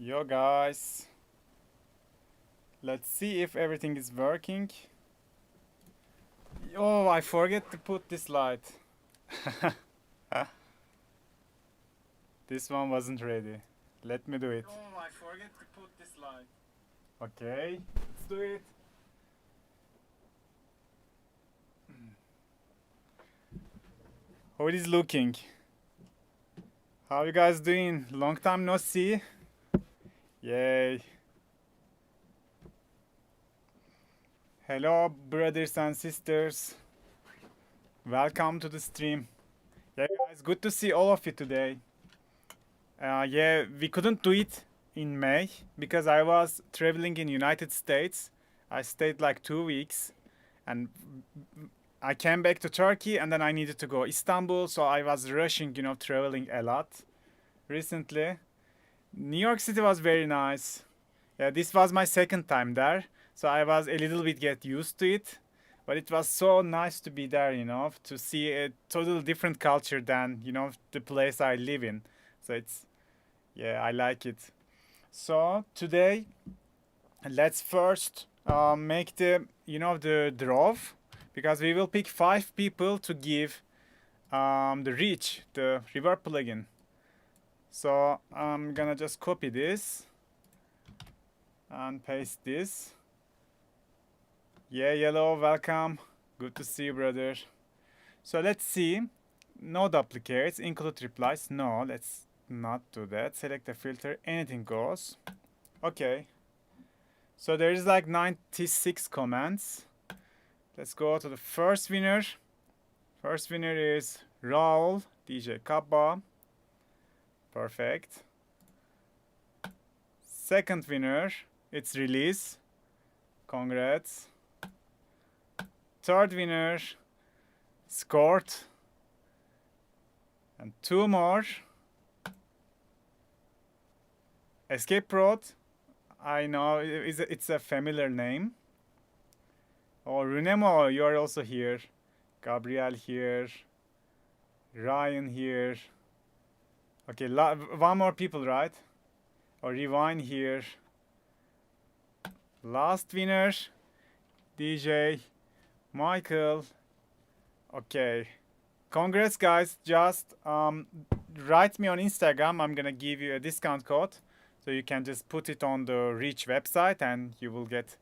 Yo guys, let's see if everything is working. Oh, I forget to put this light. This one wasn't ready. Let me do it. Oh, I forget to put this light. Okay, let's do it. How it is looking? How you guys doing? Long time no see. Yay. Hello, brothers and sisters. Welcome to the stream. Yeah, guys, good to see all of you today. Yeah, we couldn't do it in May because I was traveling in United States. I stayed like 2 weeks, and I came back to Turkey, and then I needed to go Istanbul, so I was rushing, traveling a lot recently. New York City was very nice. Yeah, this was my second time there, so I was a little bit get used to it. But it was so nice to be there, to see a totally different culture than, the place I live in. So yeah, I like it. So today, let's first make the draw, because we will pick 5 people to give the reach, the reverb plugin. So I'm gonna just copy this and paste this. Yeah, Yellow, welcome. Good to see you, brother. So let's see. No duplicates, include replies. No, let's not do that. Select a filter, anything goes. Okay. So there is like 96 comments. Let's go to the first winner. First winner is Raul, DJ Kappa. Perfect. Second winner, it's Release. Congrats. Third winner, Scort. And 2 more. Escape Prod. I know it's a familiar name. Oh, Runemo, you are also here. Gabriel here. Ryan here. Okay, one more people, right? Or Rewind here. Last winner, DJ Michael. Okay. Congrats, guys. Just write me on Instagram. I'm gonna give you a discount code. So you can just put it on the Reach website and you will get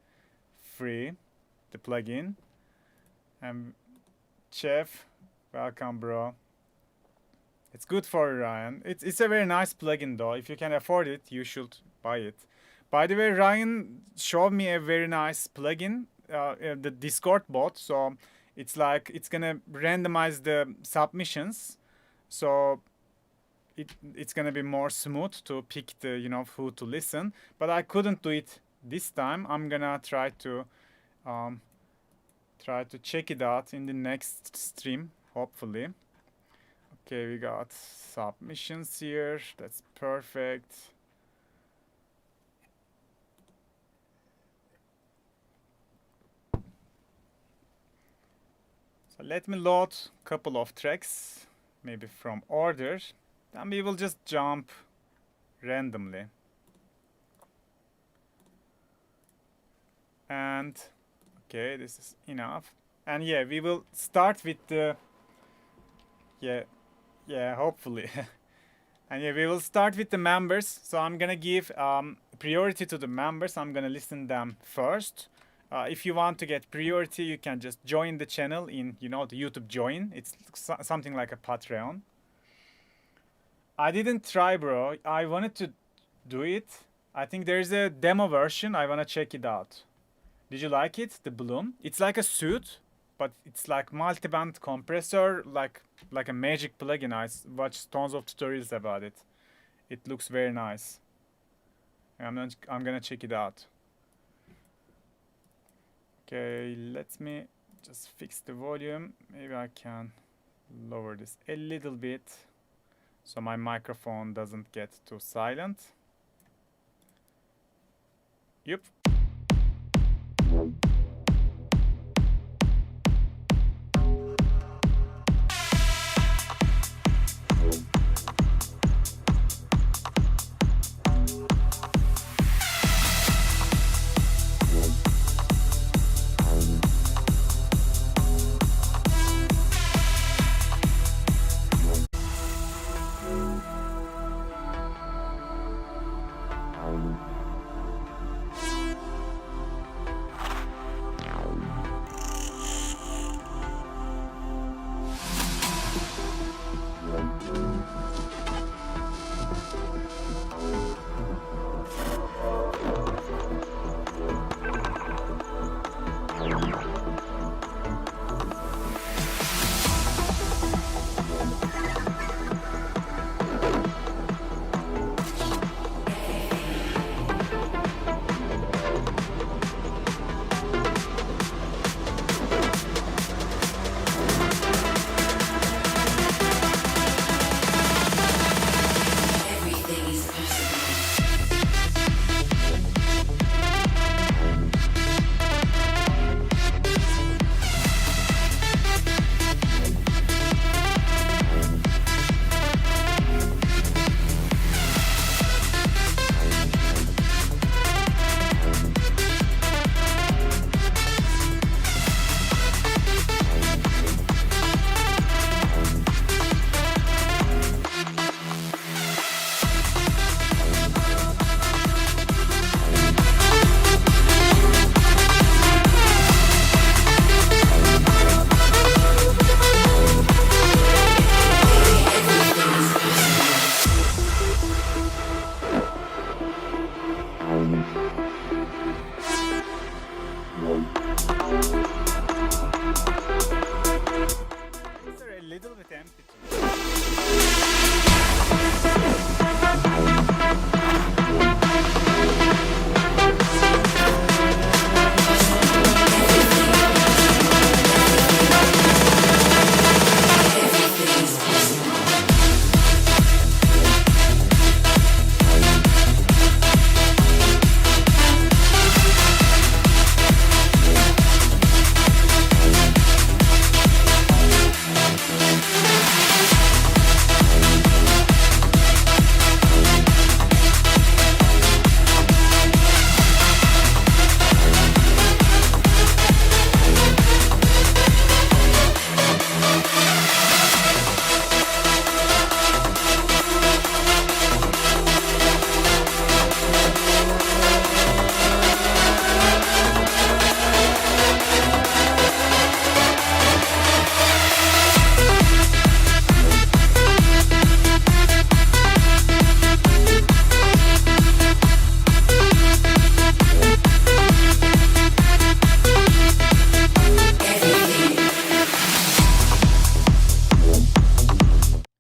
free the plugin. And Chef, welcome, bro. It's good for Ryan. It's a very nice plugin though. If you can afford it, you should buy it. By the way, Ryan showed me a very nice plugin, the Discord bot. So it's like it's gonna randomize the submissions. So it's gonna be more smooth to pick the who to listen. But I couldn't do it this time. I'm gonna try to check it out in the next stream, hopefully. Okay, we got submissions here. That's perfect. So let me load a couple of tracks, maybe from order. Then we will just jump randomly. And okay, this is enough. And yeah, we will start with the hopefully. And yeah, we will start with the members. So I'm gonna give priority to the members. I'm gonna listen them first. If you want to get priority, you can just join the channel in the YouTube join. It's something like a Patreon. I didn't try, bro. I wanted to do it. I think there's a demo version. I wanna check it out. Did you like it? The Bloom? It's like a suit, but it's like multi-band compressor, like a magic plugin. I watched tons of tutorials about it. It looks very nice. I'm gonna check it out. Okay, let me just fix the volume. Maybe I can lower this a little bit so my microphone doesn't get too silent. Yep.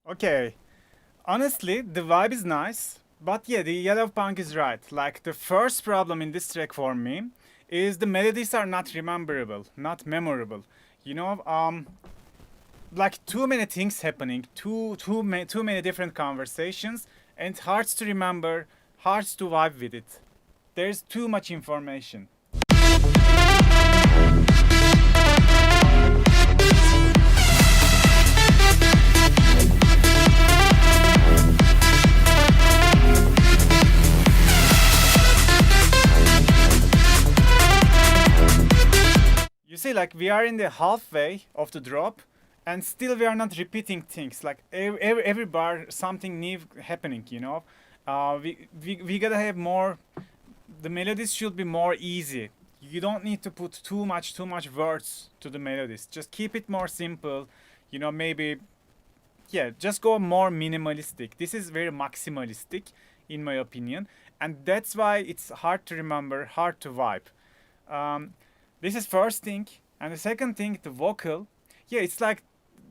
Okay. Honestly, the vibe is nice, but yeah, the yellow punk is right. Like the first problem in this track for me is the melodies are not rememberable, not memorable. You know, like too many things happening, too many different conversations, and it's hard to remember, hard to vibe with it. There's too much information. You see, like we are in the halfway of the drop, and still we are not repeating things. Like every bar, something new happening. You know, we gotta have more. The melodies should be more easy. You don't need to put too much words to the melodies. Just keep it more simple. You know, maybe yeah, just go more minimalistic. This is very maximalistic, in my opinion, and that's why it's hard to remember, hard to vibe. Um, this is first thing, and the second thing, the vocal. Yeah, it's like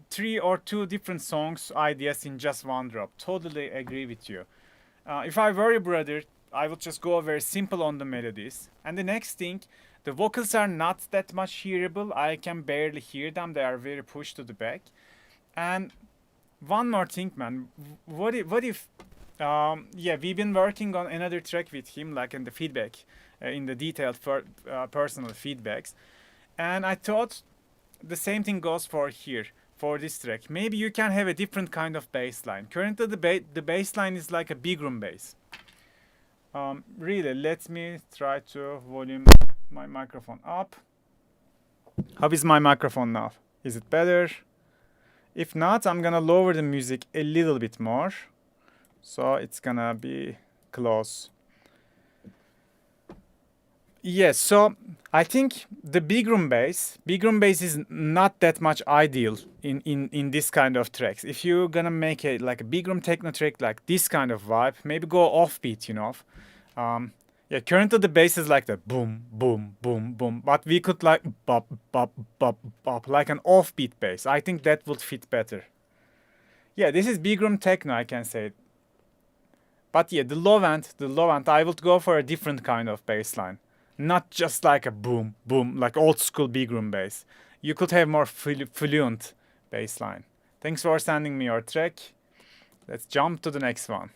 three or two different songs ideas in just one drop. Totally agree with you. If I were your brother, I would just go very simple on the melodies. And the next thing, the vocals are not that much hearable. I can barely hear them. They are very pushed to the back. And one more thing, man. What if yeah, we've been working on another track with him, like in the feedback, in the detailed personal feedbacks, and I thought the same thing goes for here, for this track. Maybe you can have a different kind of bass line. Currently, the bass line is like a big room bass. Really, let me try to volume my microphone up. How is my microphone now? Is it better? If not, I'm gonna lower the music a little bit more. So it's gonna be close. Yes, so I think the big room bass is not that much ideal in this kind of tracks. If you're gonna make a like a big room techno track like this kind of vibe, maybe go offbeat, you know. Yeah, currently the bass is like the boom, boom, boom, boom, but we could like bop, bop, bop, bop, like an offbeat bass. I think that would fit better. Yeah, this is big room techno, I can say. But yeah, the low end, I would go for a different kind of bass line. Not just like a boom, boom, like old school big room bass. You could have more fluent bass line. Thanks for sending me your track. Let's jump to the next one.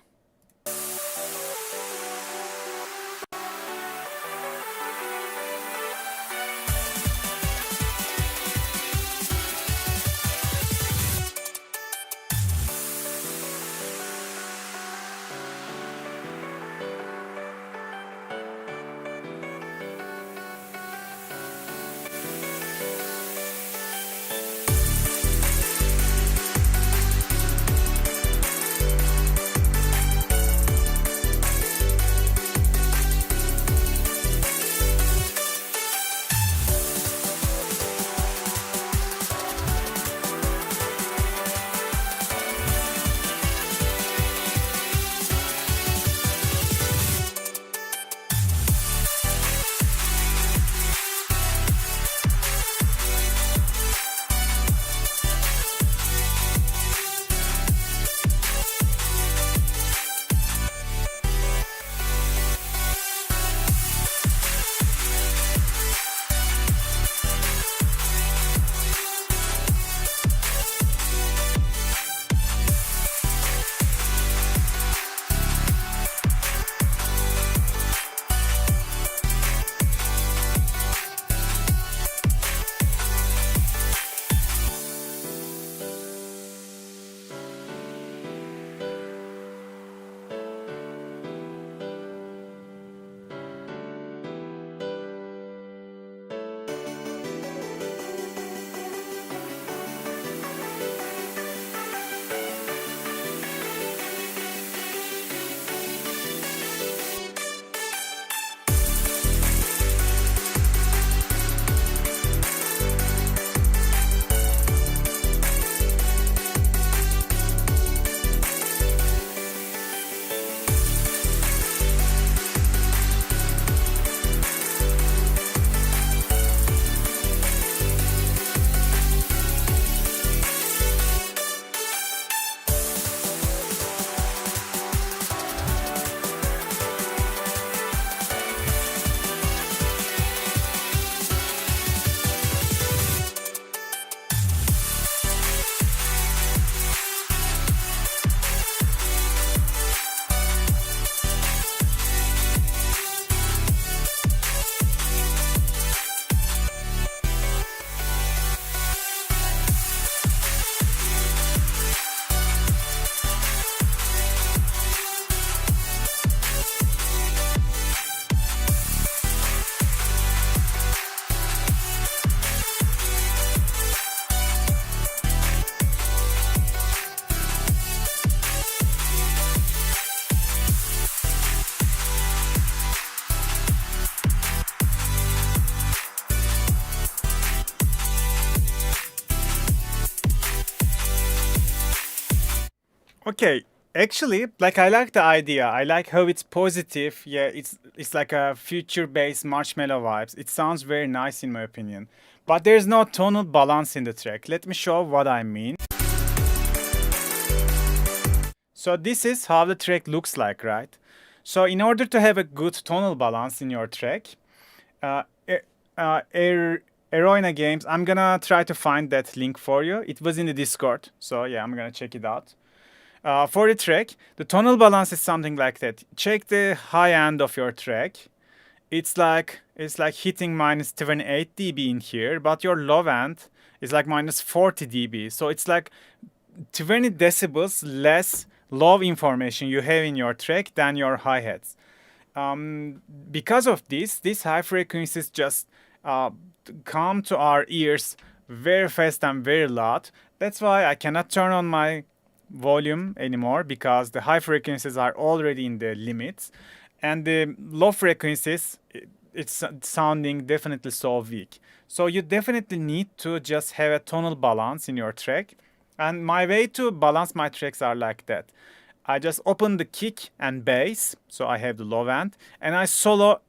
Okay, actually, like I like the idea. I like how it's positive. Yeah, it's like a future-based marshmallow vibes. It sounds very nice in my opinion. But there's no tonal balance in the track. Let me show what I mean. So this is how the track looks like, right? So in order to have a good tonal balance in your track, uh, E- Eroina Games, I'm gonna try to find that link for you. It was in the Discord, so yeah, I'm gonna check it out. For the track, the tonal balance is something like that. Check the high end of your track. It's like hitting minus 28 dB in here, but your low end is like minus 40 dB. So it's like 20 decibels less low information you have in your track than your hi-hats. Because of this, these high frequencies just uh, come to our ears very fast and very loud. That's why I cannot turn on my volume anymore because the high frequencies are already in the limits, and the low frequencies it's sounding definitely so weak. So you definitely need to just have a tonal balance in your track. And my way to balance my tracks are like that. I just open the kick and bass, so I have the low end, and I solo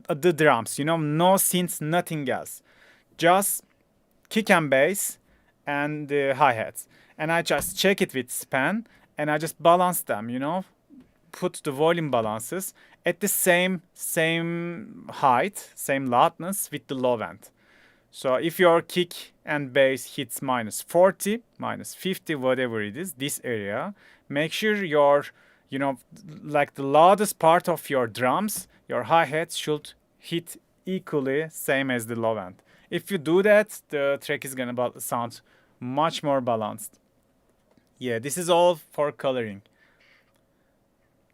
the drums, no synths, nothing else. Just kick and bass and the hi-hats. And I just check it with span and I just balance them, put the volume balances at the same height, same loudness with the low end. So if your kick and bass hits minus 40, minus 50, whatever it is, this area, make sure your, like the loudest part of your drums, your hi-hats should hit equally same as the low end. If you do that, the track is gonna sound much more balanced. Yeah, this is all for coloring.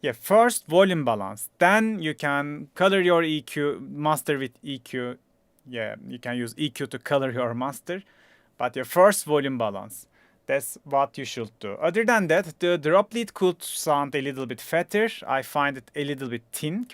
Yeah, first volume balance. Then you can color your EQ, master with EQ. Yeah, you can use EQ to color your master. But your first volume balance. That's what you should do. Other than that, the drop lead could sound a little bit fatter. I find it a little bit thin.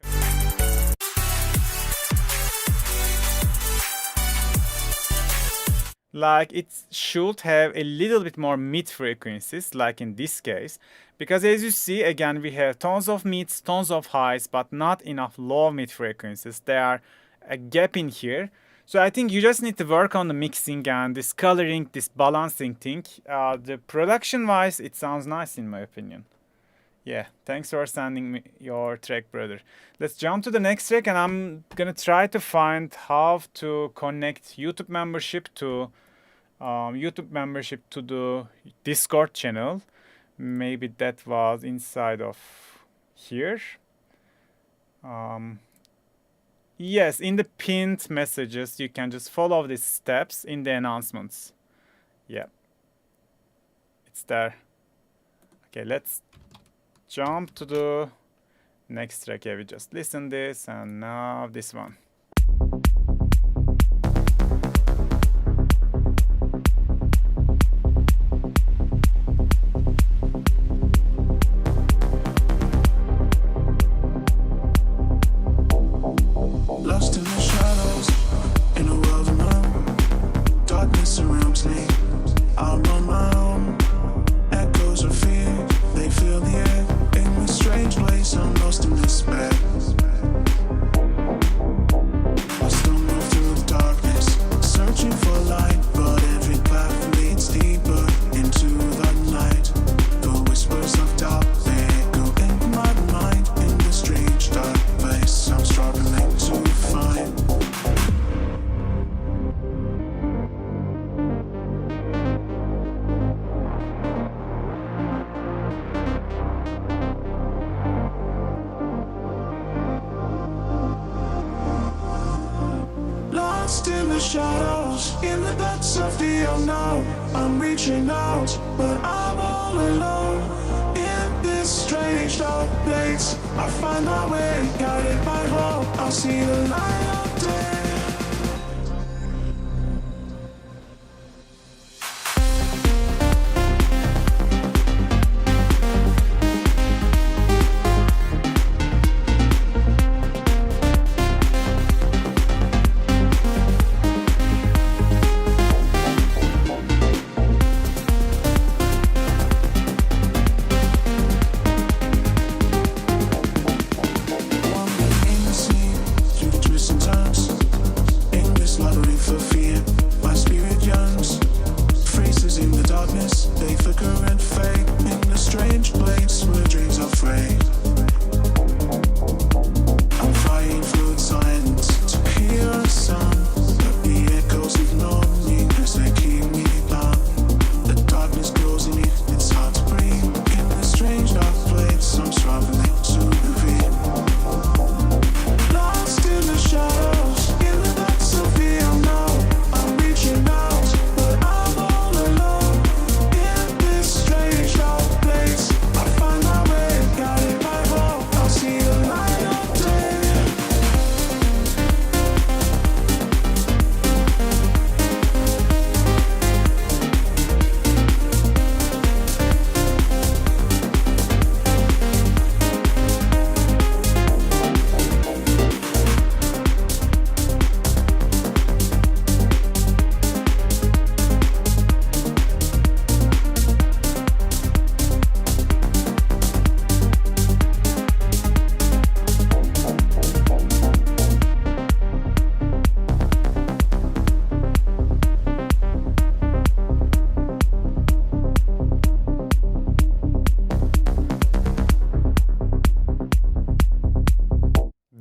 Like it should have a little bit more mid frequencies, like in this case, because as you see, again, we have tons of mids, tons of highs, but not enough low mid frequencies. There are a gap in here. So I think you just need to work on the mixing and this coloring, this balancing thing. The production wise, it sounds nice in my opinion. Yeah, thanks for sending me your track, brother. Let's jump to the next track, and I'm gonna try to find how to connect YouTube membership to the Discord channel. Maybe that was inside of here. Yes, in the pinned messages, you can just follow these steps in the announcements. Yeah, it's there. Okay, let's jump to the next track. Yeah, we just listen this, and now this one. Lost in the shadows, in a world unknown. Darkness surrounds me. I'm on my own. Echoes of fear, they fill the air. In this strange place, I'm lost in despair. I stumble through the darkness, searching for light, but every path leads deeper into the night. The whispers of doubt, they echo in my mind. In this strange dark place, I'm struggling to find. Lost in the shadows, in the depths of the unknown. I'm reaching out, but I'm all alone. In this strange dark place, I find my way, guided by hope. I'll see the light of day.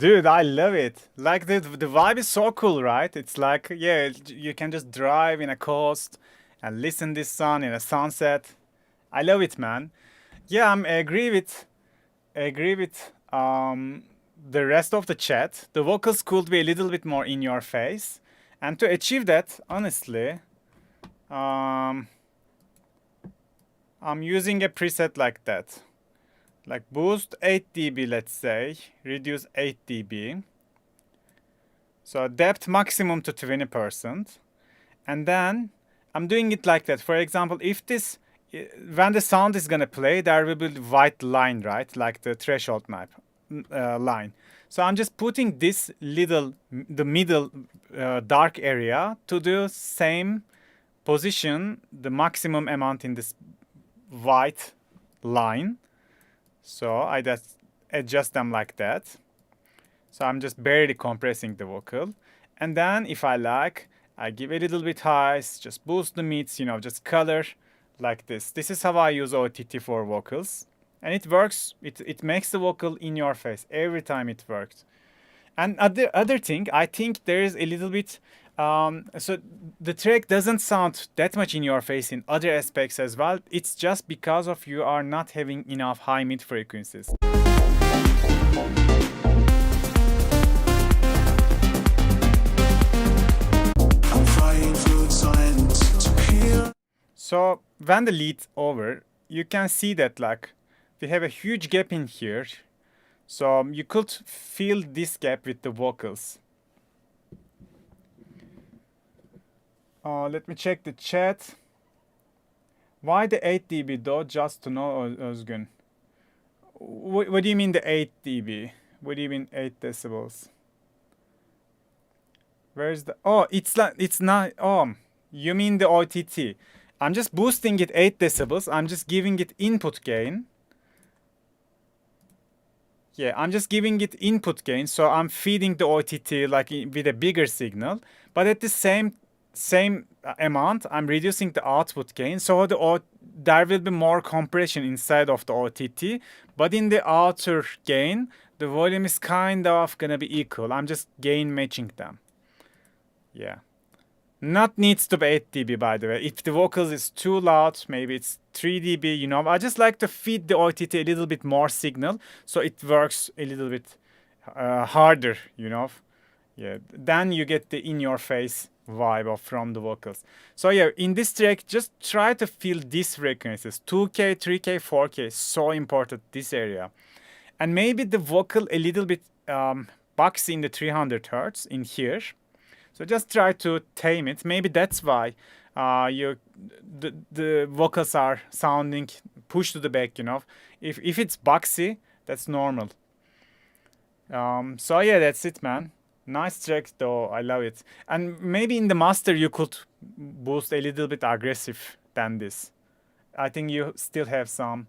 Dude, I love it. Like the vibe is so cool, right? It's like, yeah, you can just drive in a coast and listen this song in a sunset. I love it, man. Yeah, I agree with the rest of the chat. The vocals could be a little bit more in your face. And to achieve that, honestly, I'm using a preset like that. Like boost 8 dB, let's say, reduce 8 dB. So depth maximum to 20%. And then I'm doing it like that. For example, if this, when the sound is gonna play, there will be the white line, right? Like the threshold map line. So I'm just putting this the middle dark area to the same position, the maximum amount in this white line. So I just adjust them like that. So I'm just barely compressing the vocal. And then if I like, I give a little bit highs, just boost the mids, just color like this. This is how I use OTT for vocals. And it works. It makes the vocal in your face. Every time it works. And other thing, I think there is a little bit, so the track doesn't sound that much in your face in other aspects as well. It's just because of you are not having enough high mid frequencies. I'm flying through silence to hear. So when the lead's over, you can see that like we have a huge gap in here. So you could fill this gap with the vocals. Let me check the chat. Why the 8 dB though? Just to know, Özgün. What do you mean the 8 dB? What do you mean 8 decibels? Where's the... Oh, it's not... Oh, you mean the OTT. I'm just boosting it 8 decibels. I'm just giving it input gain. Yeah, I'm just giving it input gain, so I'm feeding the OTT like with a bigger signal. But at the same amount, I'm reducing the output gain, so there will be more compression inside of the OTT. But in the outer gain, the volume is kind of gonna be equal. I'm just gain matching them. Yeah. Not needs to be 8 dB, by the way. If the vocals is too loud, maybe it's 3 dB, I just like to feed the OTT a little bit more signal, so it works a little bit harder, Yeah, then you get the in-your-face vibe from the vocals. So yeah, in this track, just try to feel these frequencies. 2K, 3K, 4K, so important, this area. And maybe the vocal a little bit boxy in the 300 Hertz in here. So just try to tame it. Maybe that's why the vocals are sounding pushed to the back, If it's boxy, that's normal. So yeah, that's it, man. Nice track though, I love it. And maybe in the master you could boost a little bit aggressive than this. I think you still have some,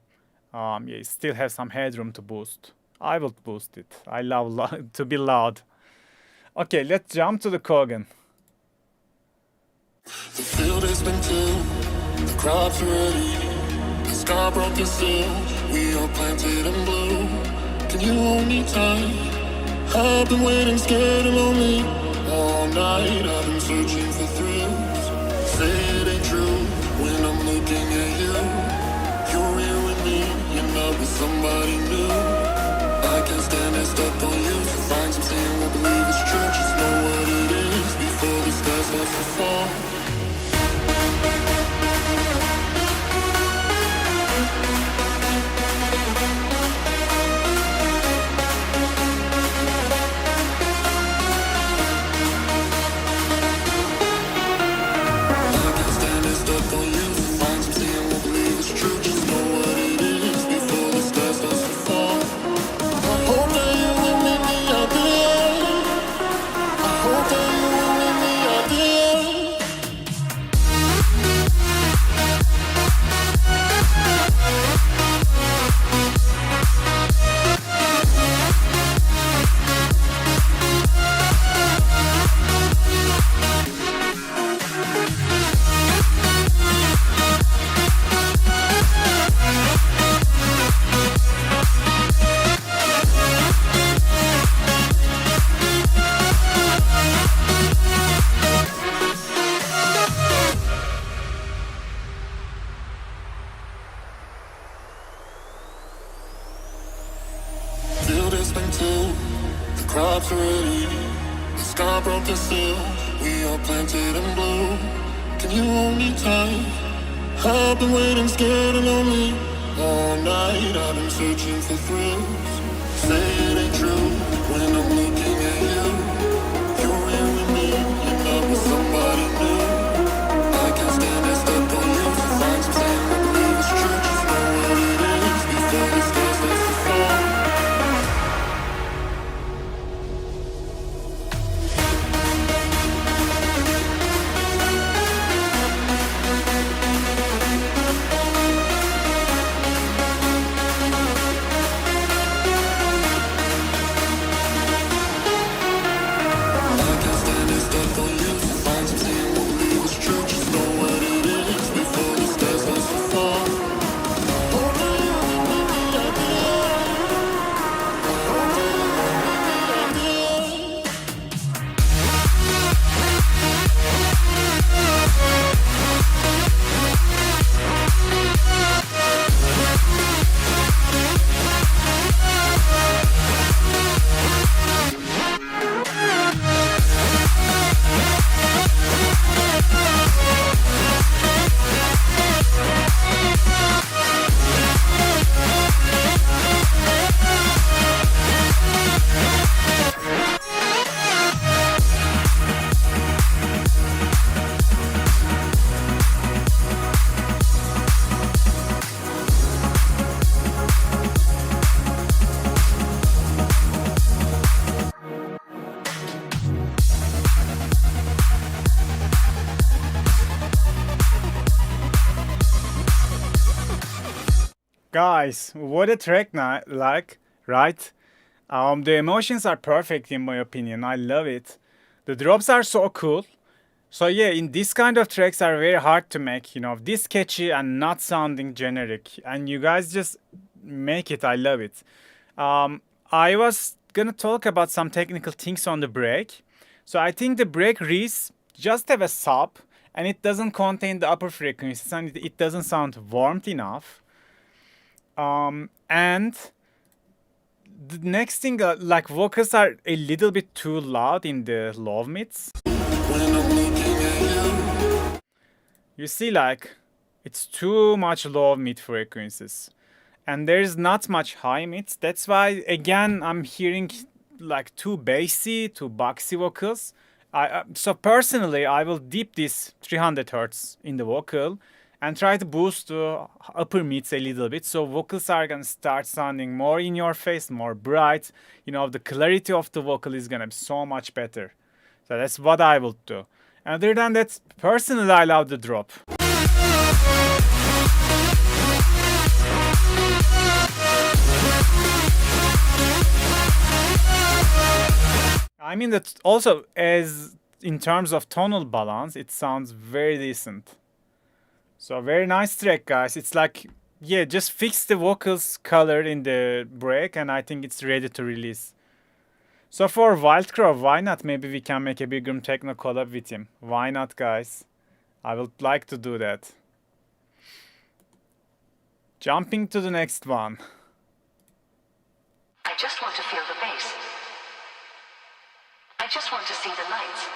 headroom to boost. I will boost it. I love to be loud. Okay, let's jump to the Kogan. The field has been tilled, the crops are ready. The sky broke the seal, we are planted in blue. Can you hold me tight? I've been waiting, scared and lonely all night. I've been searching for thrills. Say it ain't true when I'm looking at you. You're here with me, you're not with somebody new. I can't stand it, stuck on you. So find some saying won't believe it's true. Just know what it is before the sky starts to fall. Just know what it is before the sky starts to fall. I hope that you're with me. been till the crops are ready. The sky broke the seal. We are planted in blue. Can you hold me tight? I've been waiting, scared and lonely all night. I've been searching for thrills. Say it ain't true when I'm looking at you. You're here with me, you're not with somebody new. I can't stand it, stuck on you. So find some sand, I believe it's true. Just know what it is before the stars start to fall. Guys, what a track like, right? The emotions are perfect in my opinion. I love it. The drops are so cool. So yeah, in this kind of tracks are very hard to make, you know, this catchy and not sounding generic. And you guys just make it. I love it. I was gonna talk about some technical things on the break. So I think the break reeds just have a sub and it doesn't contain the upper frequencies and it doesn't sound warmed enough. And the next thing, like vocals are a little bit too loud in the low mids. You see, like, it's too much low mid frequencies. And there's not much high mids. That's why, again, I'm hearing like too bassy, too boxy vocals. So personally, I will dip this 300 Hz in the vocal and try to boost the upper mids a little bit, so vocals are gonna start sounding more in your face, more bright. You know, the clarity of the vocal is gonna be so much better. So that's what I will do. Other than that, personally, I love the drop. I mean that also, as in terms of tonal balance, it sounds very decent. So very nice track, guys. It's like, yeah, just fix the vocals color in the break and I think it's ready to release. So for Wildcrow, why not? Maybe we can make a big room techno collab with him. Why not, guys? I would like to do that. Jumping to the next one. I just want to feel the bass. I just want to see the lights.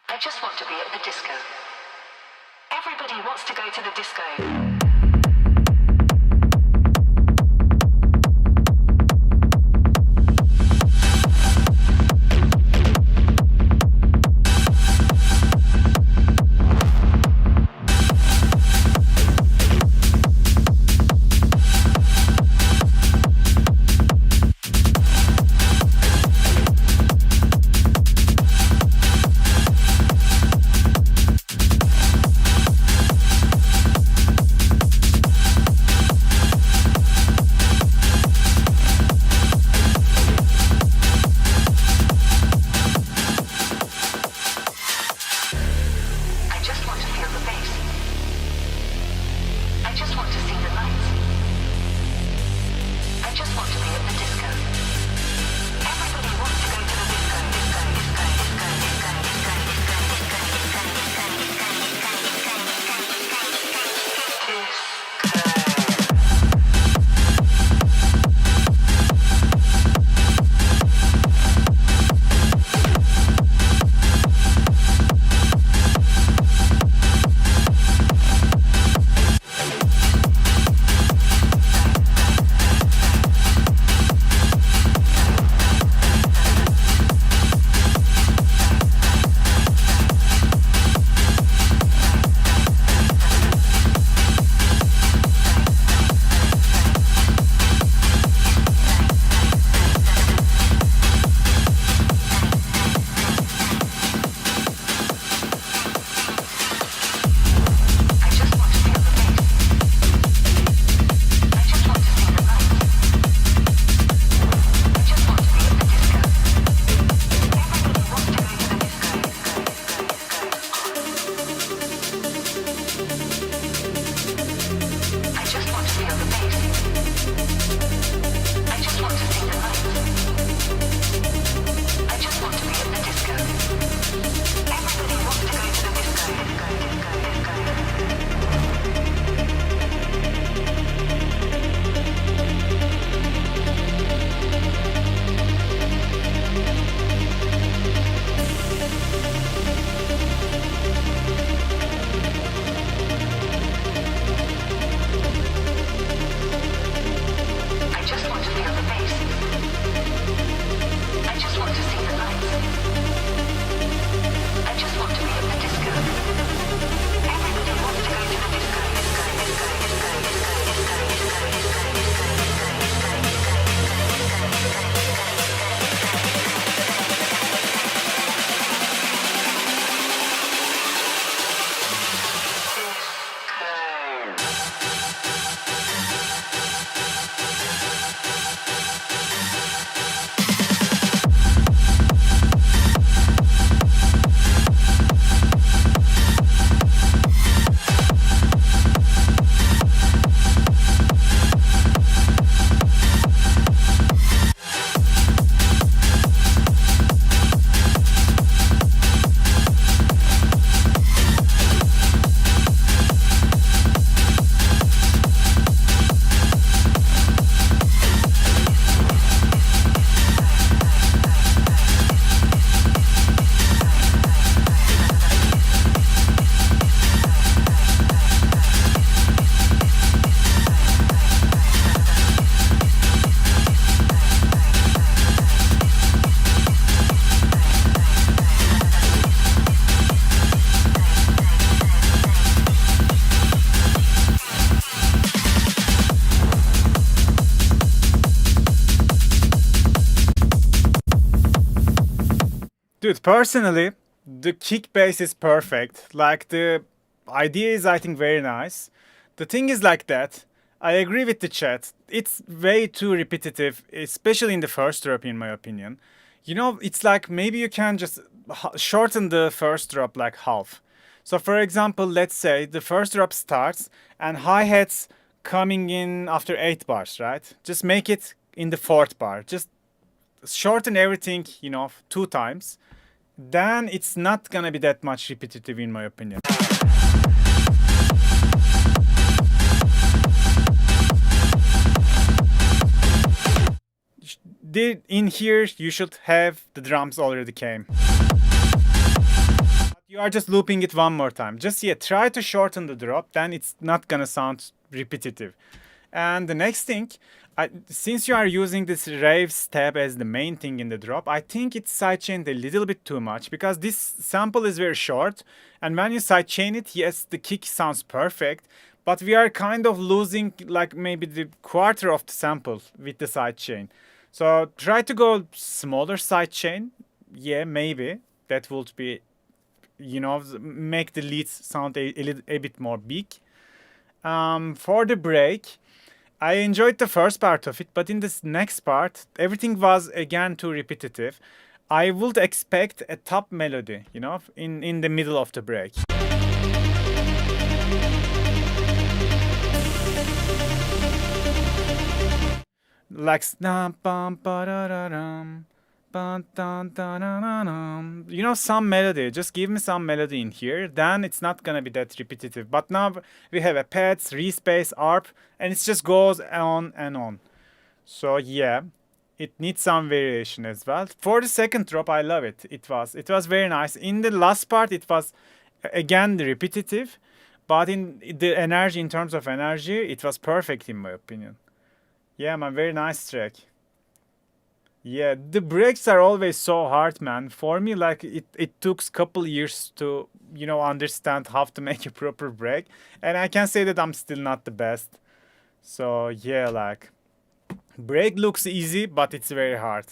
I just want to be at the disco. Everybody wants to go to the disco. Dude, personally, the kick bass is perfect. Like, the idea is, I think, very nice. The thing is like that. I agree with the chat. It's way too repetitive, especially in the first drop, in my opinion. You know, it's like maybe you can just shorten the first drop like half. So, for example, let's say the first drop starts and hi-hats coming in after 8 bars, right? Just make it in the 4th bar. Just shorten everything, 2 times. Then it's not gonna be that much repetitive, in my opinion. In here, you should have the drums already came. You are just looping it one more time. Just try to shorten the drop, then it's not gonna sound repetitive. And the next thing, since you are using this rave step as the main thing in the drop, I think it's sidechained a little bit too much because this sample is very short. And when you sidechain it, yes, the kick sounds perfect, but we are kind of losing like maybe the quarter of the sample with the sidechain. So try to go smaller sidechain. Yeah, maybe that would be, make the leads sound a bit more big. For the break, I enjoyed the first part of it, but in this next part, everything was again too repetitive. I would expect a top melody, in the middle of the break. Like some melody. Just give me some melody in here, then it's not gonna be that repetitive. But now we have a pads, respace, arp, and it just goes on and on. So yeah, it needs some variation as well. For the second drop, I love it. It was very nice. In the last part, it was again repetitive, but in the energy, in terms of energy, it was perfect in my opinion. Yeah, man, very nice track. Yeah, the breaks are always so hard, man. For me, like, it took a couple years to, understand how to make a proper break. And I can say that I'm still not the best. So, yeah, like, break looks easy, but it's very hard.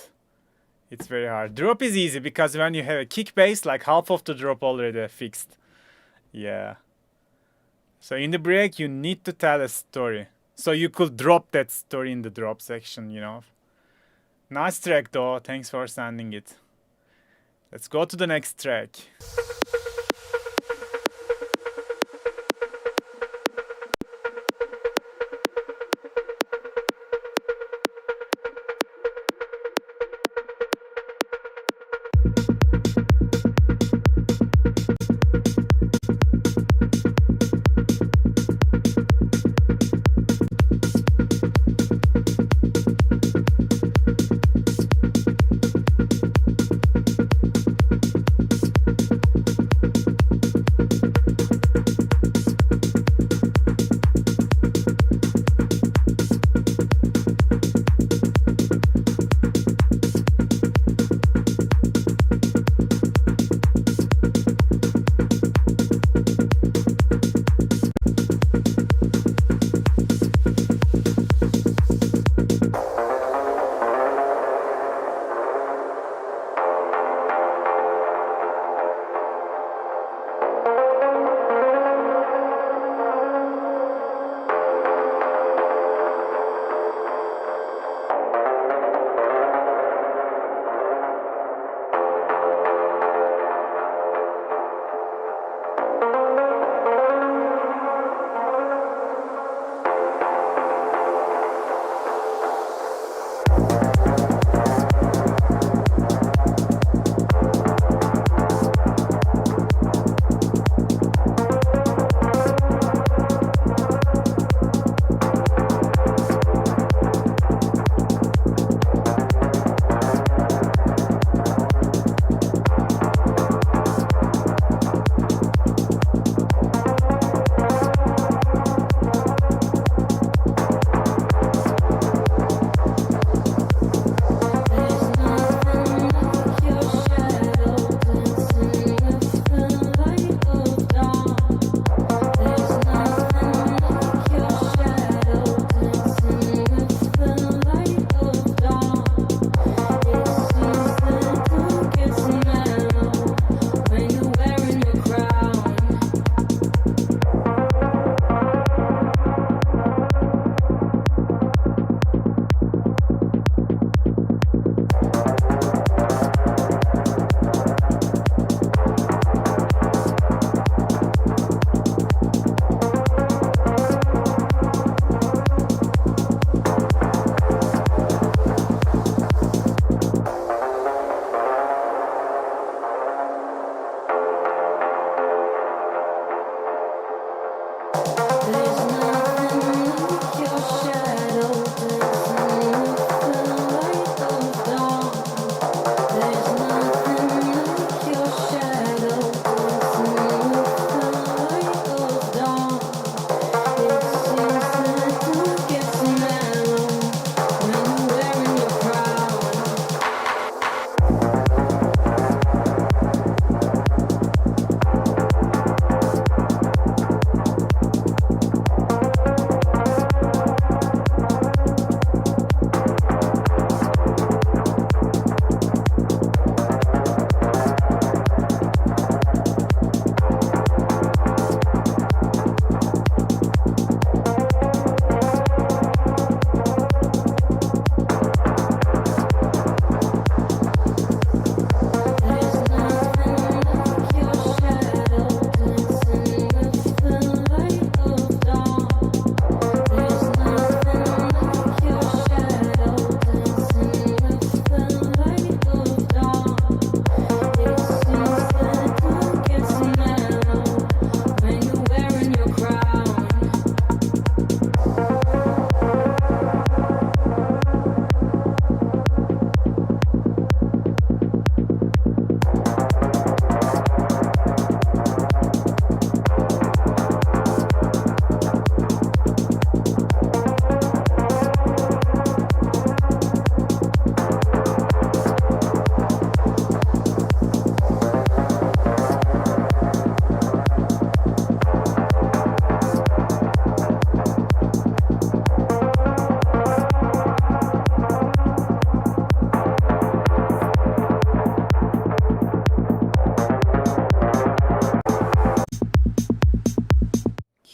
It's very hard. Drop is easy because when you have a kick bass, like, half of the drop already fixed. Yeah. So, in the break, you need to tell a story. So you could drop that story in the drop section, Nice track though, thanks for sending it. Let's go to the next track.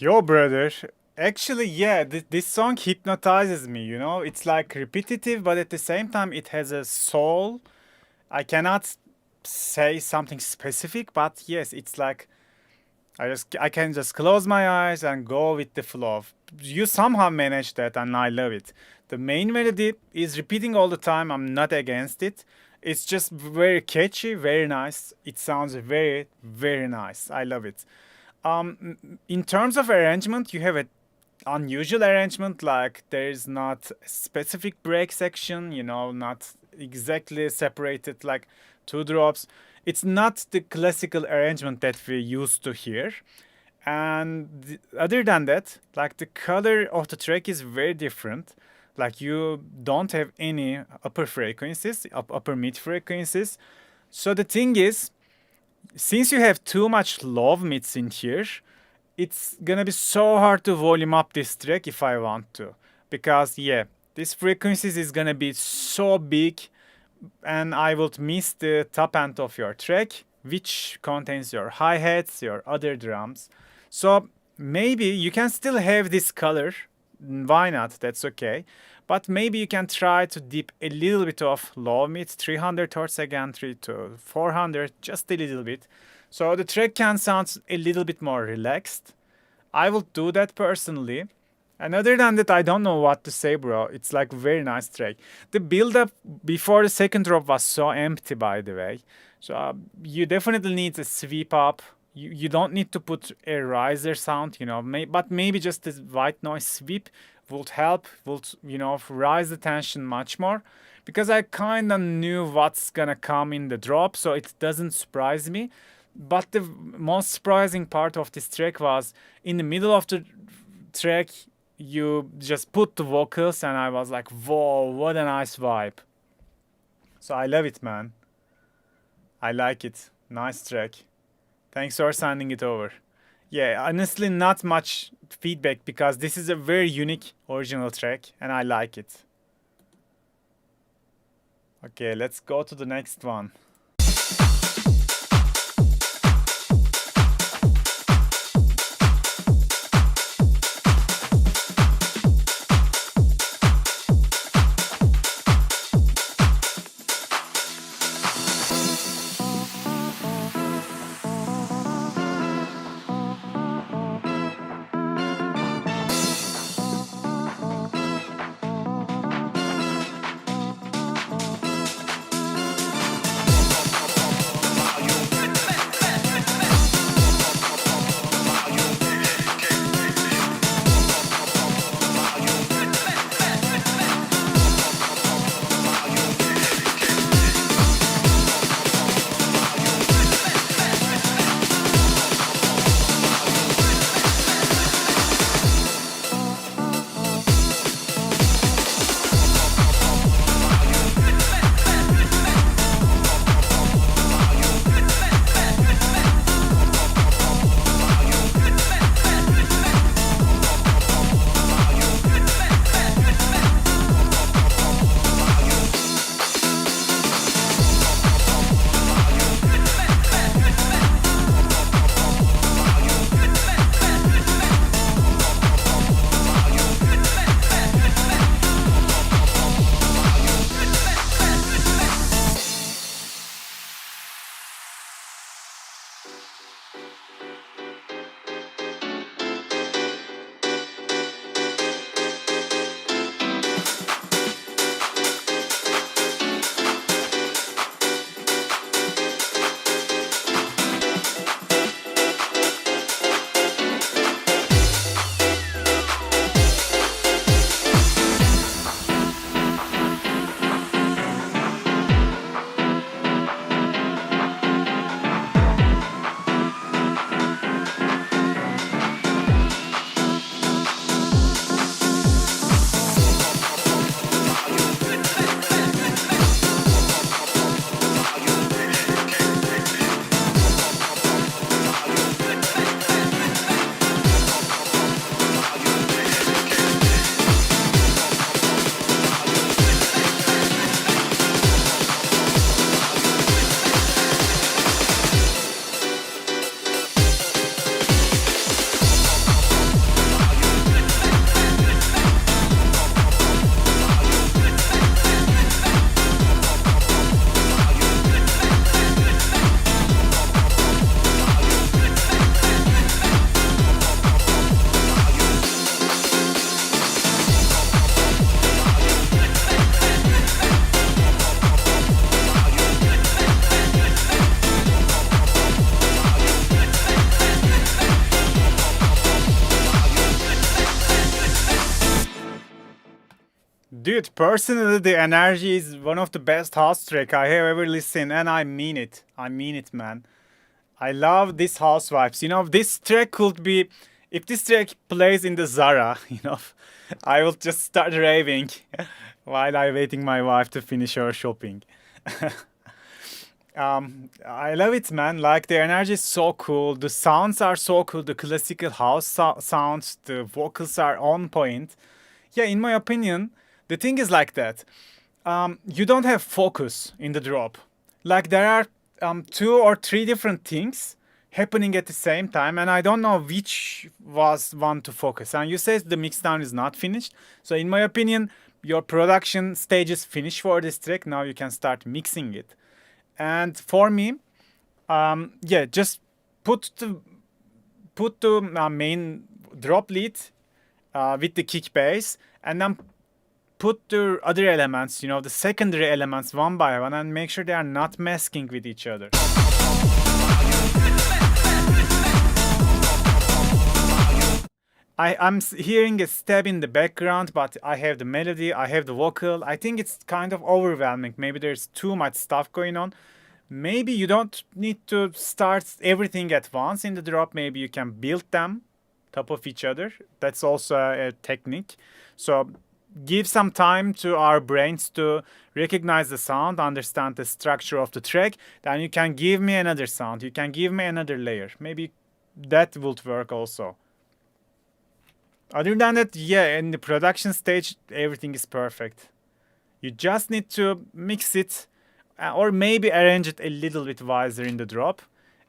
Yo, brother. Actually, yeah, this song hypnotizes me, you know? It's like repetitive, but at the same time, it has a soul. I cannot say something specific, but yes, it's like I can just close my eyes and go with the flow. You somehow manage that, and I love it. The main melody is repeating all the time. I'm not against it. It's just very catchy, very nice. It sounds very, very nice. I love it. In terms of arrangement, you have a unusual arrangement, like there is not a specific break section, you know, not exactly separated like two drops. It's not the classical arrangement that we used to hear. And other than that, like the color of the track is very different. Like you don't have any upper frequencies, upper mid frequencies. So the thing is, since you have too much low mids in here, it's gonna be so hard to volume up this track if I want to. Because yeah, this frequencies is gonna be so big and I would miss the top end of your track, which contains your hi-hats, your other drums. So maybe you can still have this color. Why not? That's okay. But maybe you can try to dip a little bit of low mid, 300 hertz again, 3 to 400, just a little bit. So the track can sound a little bit more relaxed. I will do that personally. And other than that, I don't know what to say, bro. It's like very nice track. The build-up before the second drop was so empty, by the way. So you definitely need a sweep up. You don't need to put a riser sound, you know, but maybe just this white noise sweep would help, would, you know, rise the tension much more. Because I kind of knew what's gonna come in the drop, so it doesn't surprise me. But the most surprising part of this track was in the middle of the track, you just put the vocals and I was like, whoa, what a nice vibe. So I love it, man. I like it. Nice track. Thanks for sending it over. Yeah, honestly, not much feedback because this is a very unique original track and I like it. Okay, let's go to the next one. Dude, personally, the energy is one of the best house track I have ever listened, and I mean it. I mean it, man. I love this house vibes. You know, this track could be, if this track plays in the Zara, you know, I will just start raving while I'm waiting my wife to finish her shopping. I love it, man. Like the energy is so cool. The sounds are so cool. The classical house sounds, the vocals are on point. Yeah, in my opinion, the thing is like that. You don't have focus in the drop. Like there are 2 or 3 different things happening at the same time, and I don't know which was one to focus. And you say the mixdown is not finished. So in my opinion, your production stage is finished for this track. Now you can start mixing it. And for me, yeah, just put the main drop lead with the kick bass, and then put the other elements, you know, the secondary elements one by one, and make sure they are not masking with each other. I'm hearing a step in the background, but I have the melody, I have the vocal. I think it's kind of overwhelming. Maybe there's too much stuff going on. Maybe you don't need to start everything at once in the drop. Maybe you can build them top of each other. That's also a technique. So give some time to our brains to recognize the sound, understand the structure of the track. Then you can give me another sound. You can give me another layer. Maybe that would work also. Other than that, yeah, in the production stage, everything is perfect. You just need to mix it or maybe arrange it a little bit wiser in the drop.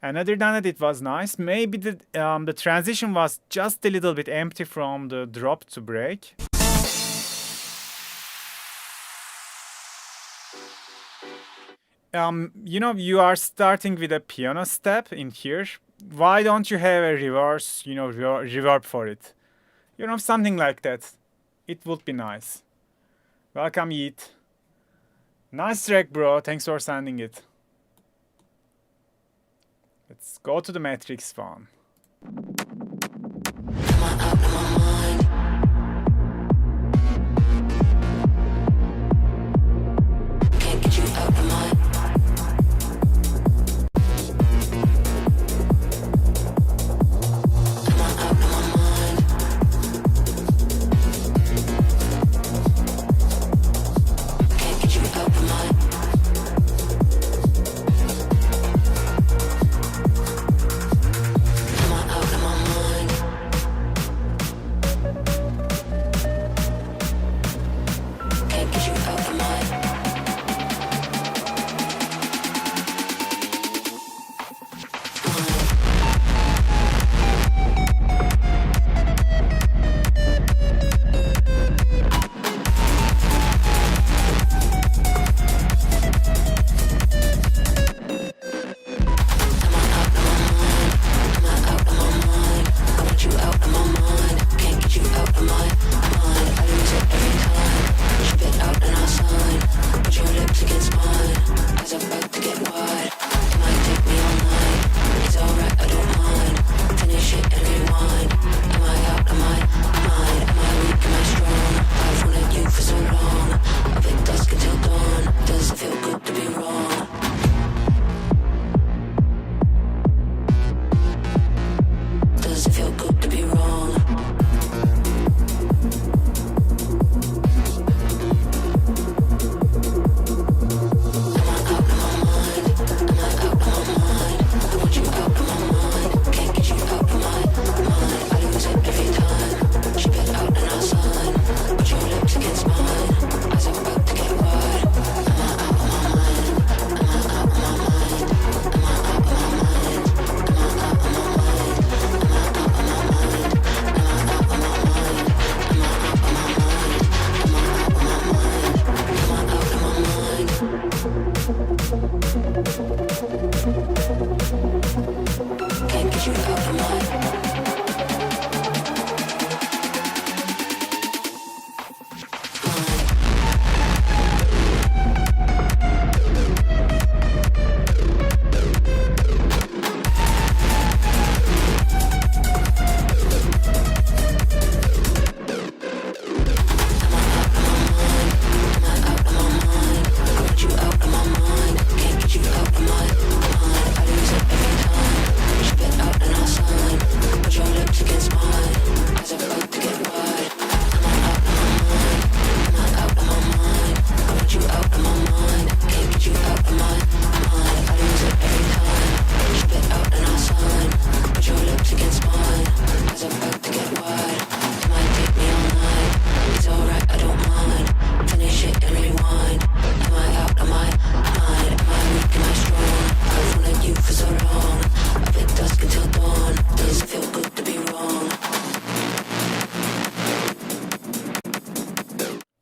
And other than that, it was nice. Maybe the transition was just a little bit empty from the drop to break. You know, you are starting with a piano step in here. Why don't you have a reverse, you know, reverb for it? You know, something like that. It would be nice. Welcome, Yeet. Nice track, bro. Thanks for sending it. Let's go to the Matrix one.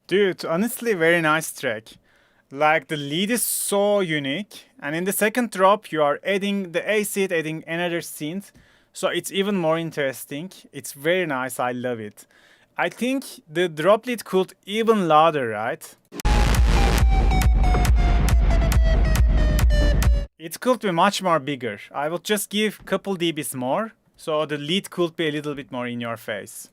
Dude, honestly, very nice track. Like the lead is so unique, and in the second drop, you are adding the acid, adding another synth, so it's even more interesting. It's very nice. I love it. I think the drop lead could even louder, right? It could be much more bigger. I will just give couple dBs more, so the lead could be a little bit more in your face.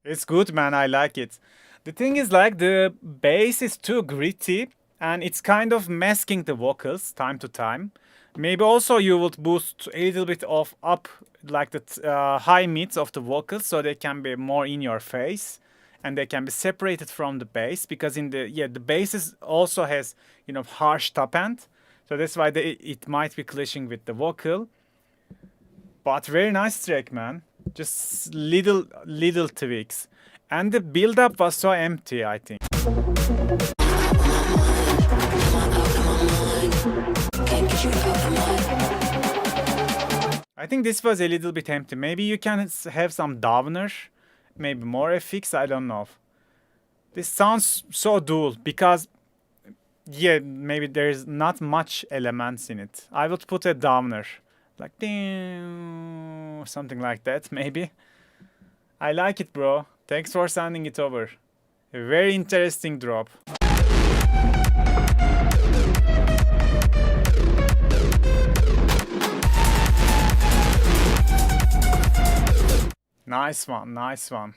It's good, man. I like it. The thing is, like, the bass is too gritty and it's kind of masking the vocals time to time. Maybe also you would boost a little bit of up, like the high mids of the vocals, so they can be more in your face and they can be separated from the bass, because in the bass also has, you know, harsh top end, so that's why it might be clashing with the vocal. But very nice track, man. Just little tweaks. And the build up was so empty, I think. I think this was a little bit empty. Maybe you can have some downer, maybe more FX, I don't know. This sounds so dull because, yeah, maybe there's not much elements in it. I would put a downer. Like, something like that, maybe. I like it, bro. Thanks for sending it over. A very interesting drop. Nice one, nice one.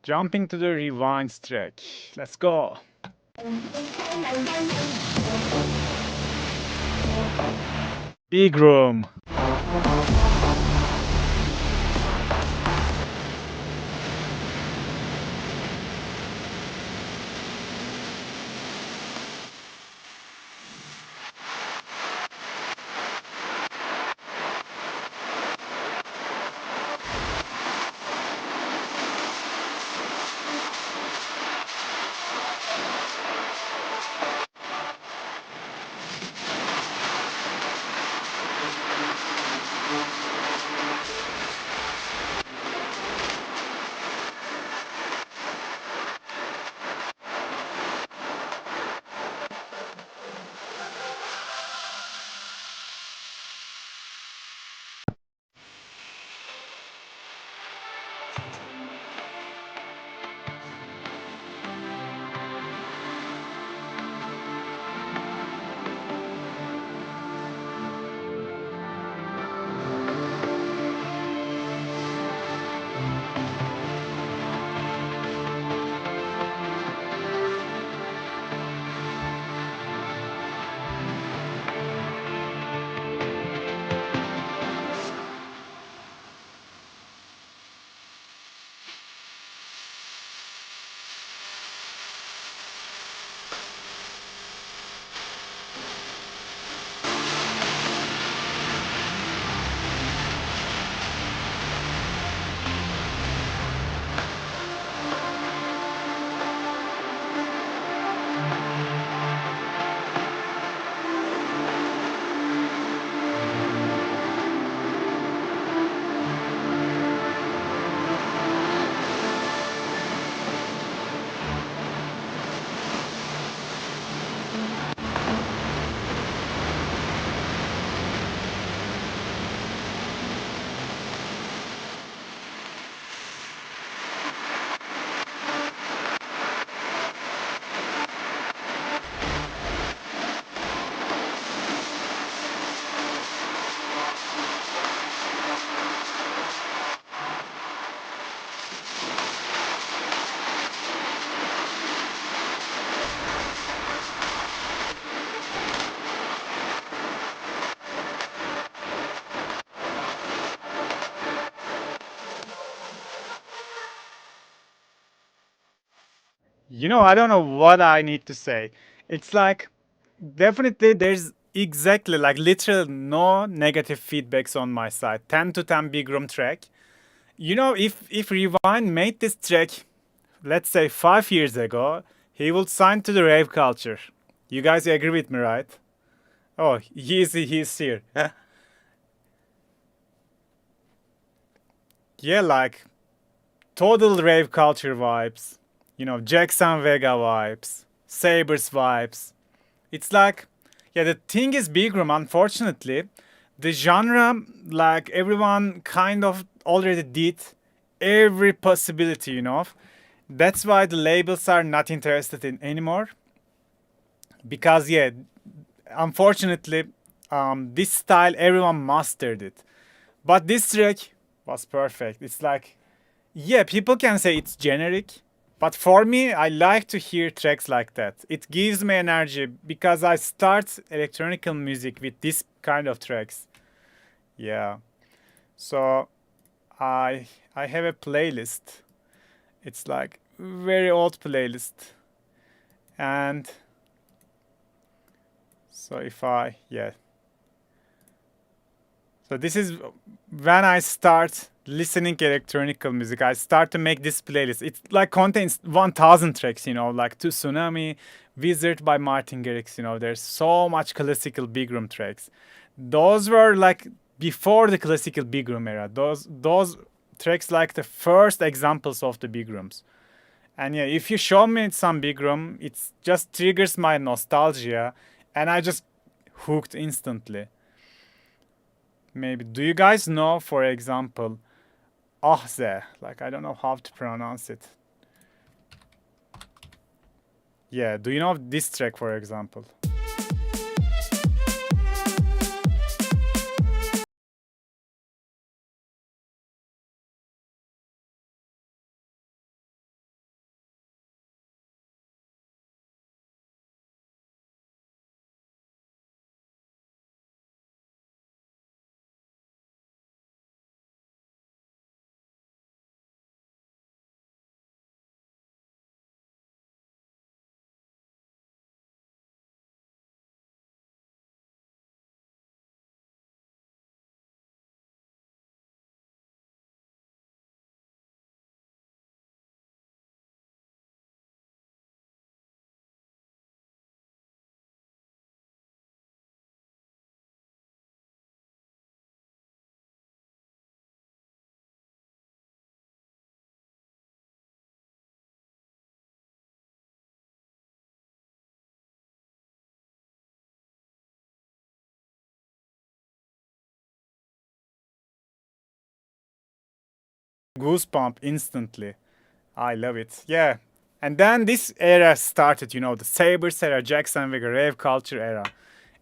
Jumping to the rewinds track. Let's go. Big room. You know, I don't know what I need to say. It's like, definitely there's exactly, like, literal no negative feedbacks on my side. 10 to 10 big room track. You know, if Rewind made this track, let's say 5 years ago, he would sign to the rave culture. You guys agree with me, right? Oh, he's here. Yeah, like total rave culture vibes. You know, Jackson Vega vibes, Sabers vibes. It's like, yeah, the thing is, big room, unfortunately, the genre, like everyone kind of already did every possibility, you know. That's why the labels are not interested in anymore. Because, yeah, unfortunately, this style, everyone mastered it. But this track was perfect. It's like, yeah, people can say it's generic, but for me, I like to hear tracks like that. It gives me energy because I start electronic music with this kind of tracks. Yeah. So I have a playlist. It's like very old playlist. And so if I, yeah. So this is when I start listening electronic music. I start to make this playlist. It like contains 1,000 tracks, you know, like To Tsunami, Wizard by Martin Garrix, you know, there's so much classical big room tracks. Those were like before the classical big room era. Those tracks like the first examples of the big rooms. And yeah, if you show me some big room, it just triggers my nostalgia and I just hooked instantly. Maybe. Do you guys know, for example, Ahze? Like, I don't know how to pronounce it. Yeah, do you know this track, for example? Goosebump instantly. I love it. Yeah. And then this era started, you know, the Sabres era, Jackson Vega, rave culture era.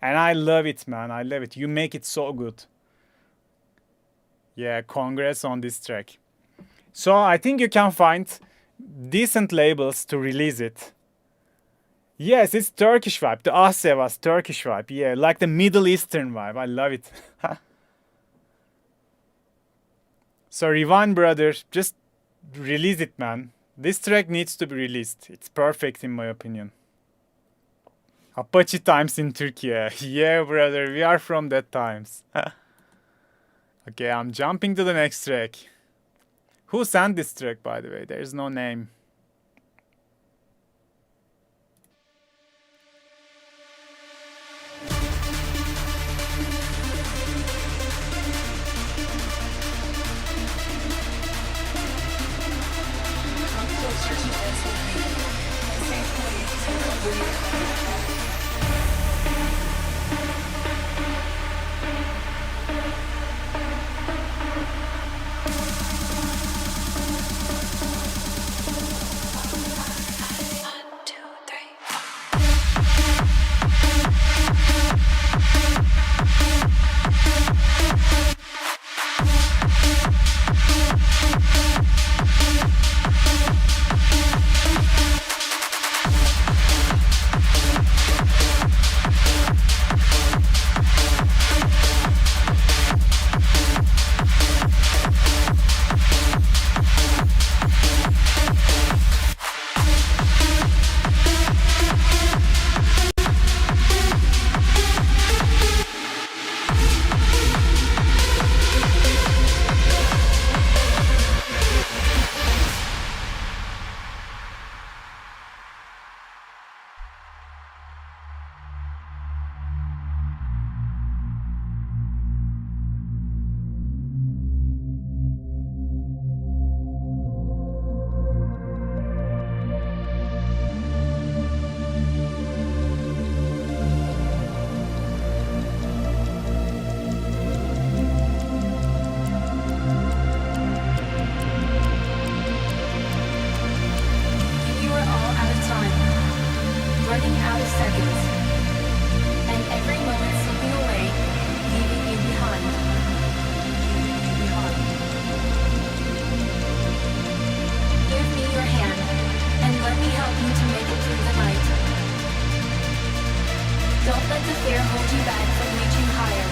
And I love it, man. I love it. You make it so good. Yeah, congrats on this track. So I think you can find decent labels to release it. Yes, it's Turkish vibe. The Asya was Turkish vibe. Yeah, like the Middle Eastern vibe. I love it. So Rewind Brother, just release it, man. This track needs to be released. It's perfect in my opinion. Apache times in Turkey. Yeah, brother, we are from that times. Okay, I'm jumping to the next track. Who sent this track, by the way? There's no name. hold you back from reaching higher.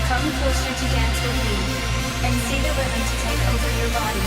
Come closer to dance with me and see the rhythm to take over your body.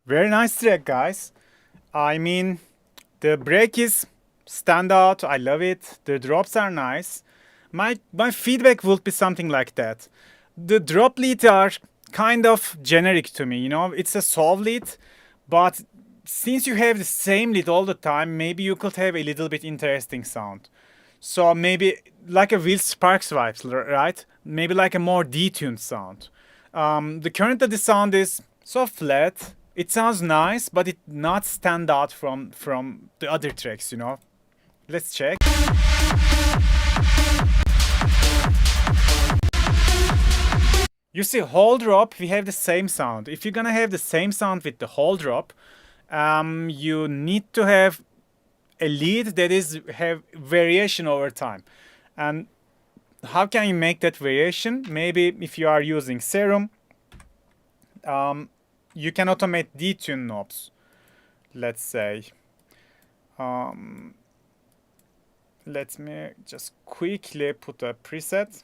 Very nice track, guys. I mean, the break is standout. I love it. The drops are nice. My feedback would be something like that. The drop leads are kind of generic to me. You know, it's a soul lead, but since you have the same lead all the time, maybe you could have a little bit interesting sound. So maybe like a Will Sparks vibes, right? Maybe like a more detuned sound. The current of the sound is so flat. It sounds nice, but it not stand out from the other tracks, you know. Let's check. You see, whole drop, we have the same sound. If you're gonna have the same sound with the whole drop, you need to have a lead that is have variation over time. And how can you make that variation? Maybe if you are using Serum, you can automate detune knobs. Let's say, let me just quickly put a preset.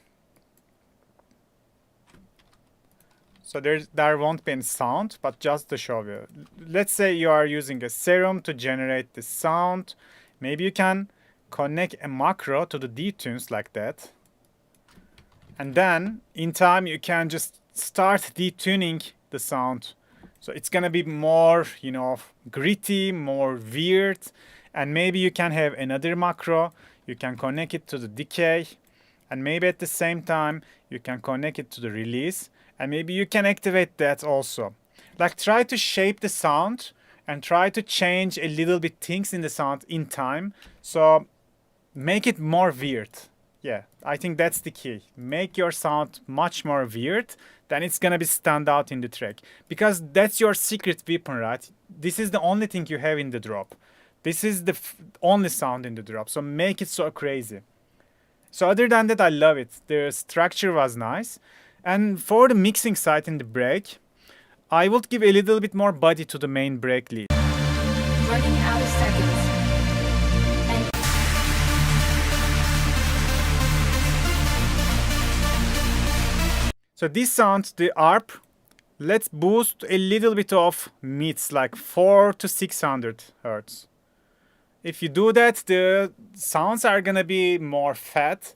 So there won't be any sound, but just to show you. Let's say you are using a Serum to generate the sound. Maybe you can connect a macro to the detunes like that. And then in time you can just start detuning the sound. So it's gonna be more, you know, gritty, more weird. And maybe you can have another macro. You can connect it to the decay. And maybe at the same time you can connect it to the release. And maybe you can activate that also. Like try to shape the sound and try to change a little bit things in the sound in time. So make it more weird. Yeah, I think that's the key. Make your sound much more weird, then it's gonna be stand out in the track. Because that's your secret weapon, right? This is the only thing you have in the drop. This is the only sound in the drop. So make it so crazy. So other than that, I love it. The structure was nice. And for the mixing side in the break, I would give a little bit more body to the main break lead. Running out of seconds. So this sound, the ARP, let's boost a little bit of mids, like 400 to 600 hertz. If you do that, the sounds are gonna be more fat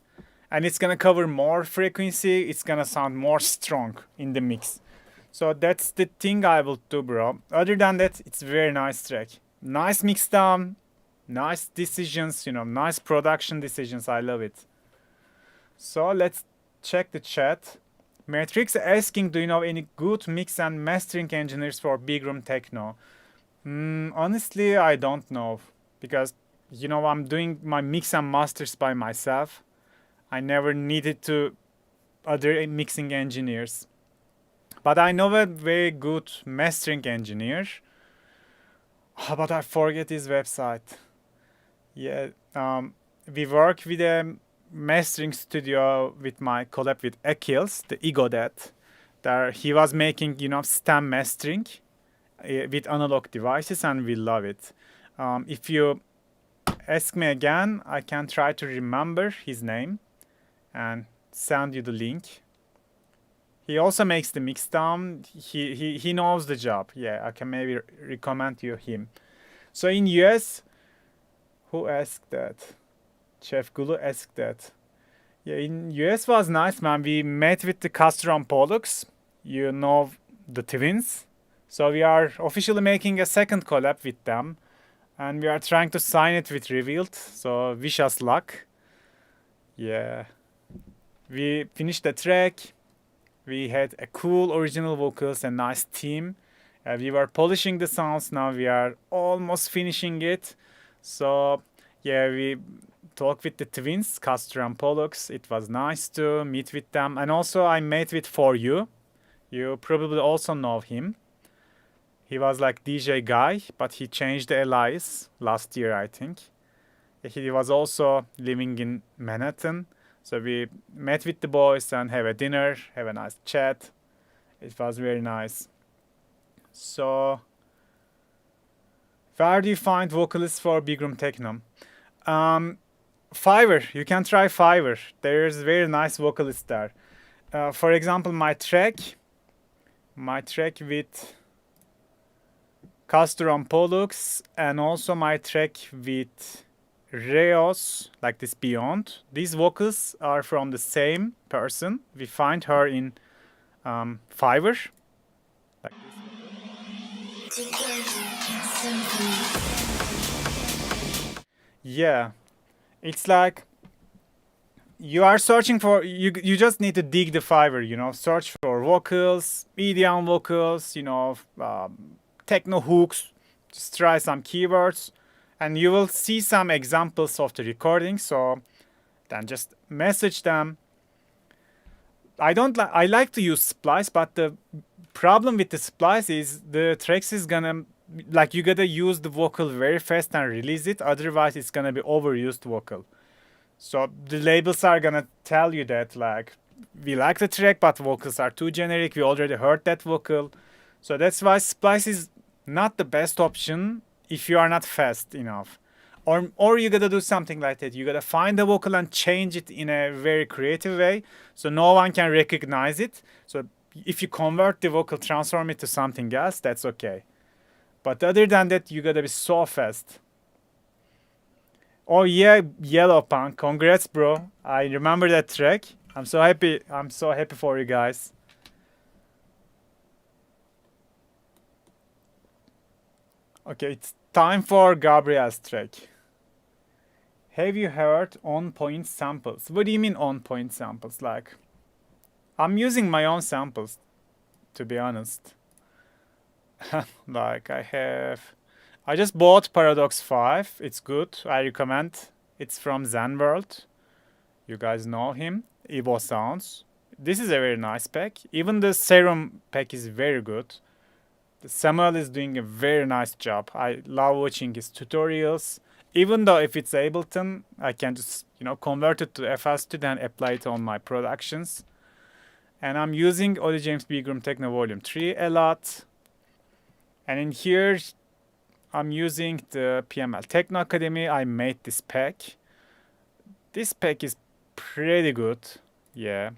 and it's gonna cover more frequency. It's gonna sound more strong in the mix. So that's the thing I will do, bro. Other than that, it's a very nice track. Nice mix down, nice decisions, you know, nice production decisions. I love it. So let's check the chat. Matrix asking, do you know any good mix and mastering engineers for big room techno? Honestly, I don't know. Because, you know, I'm doing my mix and masters by myself. I never needed to other mixing engineers. But I know a very good mastering engineer. Oh, but I forget his website. Yeah, we work with a mastering studio with my collab with Achilles, the Ego That. There he was making, you know, stem mastering with analog devices, and we love it. If you ask me again, I can try to remember his name and send you the link. He also makes the mixdown. He knows the job. Yeah, I can maybe recommend you him. So in US, who asked that? Chef Gulu asked that. Yeah, in US was nice, man. We met with the Castro and Pollux. You know the twins. So we are officially making a second collab with them. And we are trying to sign it with Revealed. So wish us luck. Yeah. We finished the track. We had a cool original vocals and nice team. We were polishing the sounds. Now we are almost finishing it. So yeah, we talked with the twins, Castro and Pollux. It was nice to meet with them. And also I met with For You. You probably also know him. He was like DJ guy, but he changed the alias last year, I think. He was also living in Manhattan. So we met with the boys and have a dinner, have a nice chat. It was very nice. So, where do you find vocalists for Big Room Techno? Fiverr, you can try Fiverr. There's very nice vocalists there. For example, my track with Castro and Pollux, and also my track with Reos, like this Beyond. These vocals are from the same person. We find her in Fiverr. Like this. Yeah, it's like you are searching for, you just need to dig the Fiverr, you know, search for vocals, EDM vocals, you know, techno hooks, just try some keywords, and you will see some examples of the recording. So then just message them. I like to use Splice, but the problem with the Splice is the tracks is gonna, like, you gotta use the vocal very fast and release it, otherwise it's gonna be overused vocal. So the labels are gonna tell you that, like, we like the track, but vocals are too generic, we already heard that vocal. So that's why Splice is not the best option if you are not fast enough. Or you gotta do something like that. You gotta find the vocal and change it in a very creative way so no one can recognize it. So if you convert the vocal, transform it to something else, that's okay. But other than that, you gotta be so fast. Oh yeah, Yellow Punk, congrats, bro. I remember that track. I'm so happy for you guys. Okay, it's time for Gabriel's track. Have you heard on-point samples? What do you mean on-point samples? Like, I'm using my own samples, to be honest. Like, I just bought Paradox 5. It's good. I recommend. It's from Zen World. You guys know him. Evo Sounds. This is a very nice pack. Even the Serum pack is very good. Samuel is doing a very nice job. I love watching his tutorials. Even though if it's Ableton, I can just, you know, convert it to FL Studio and apply it on my productions. And I'm using Oli James Big Room Techno Volume 3 a lot. And in here, I'm using the PML Techno Academy. I made this pack. This pack is pretty good. Yeah.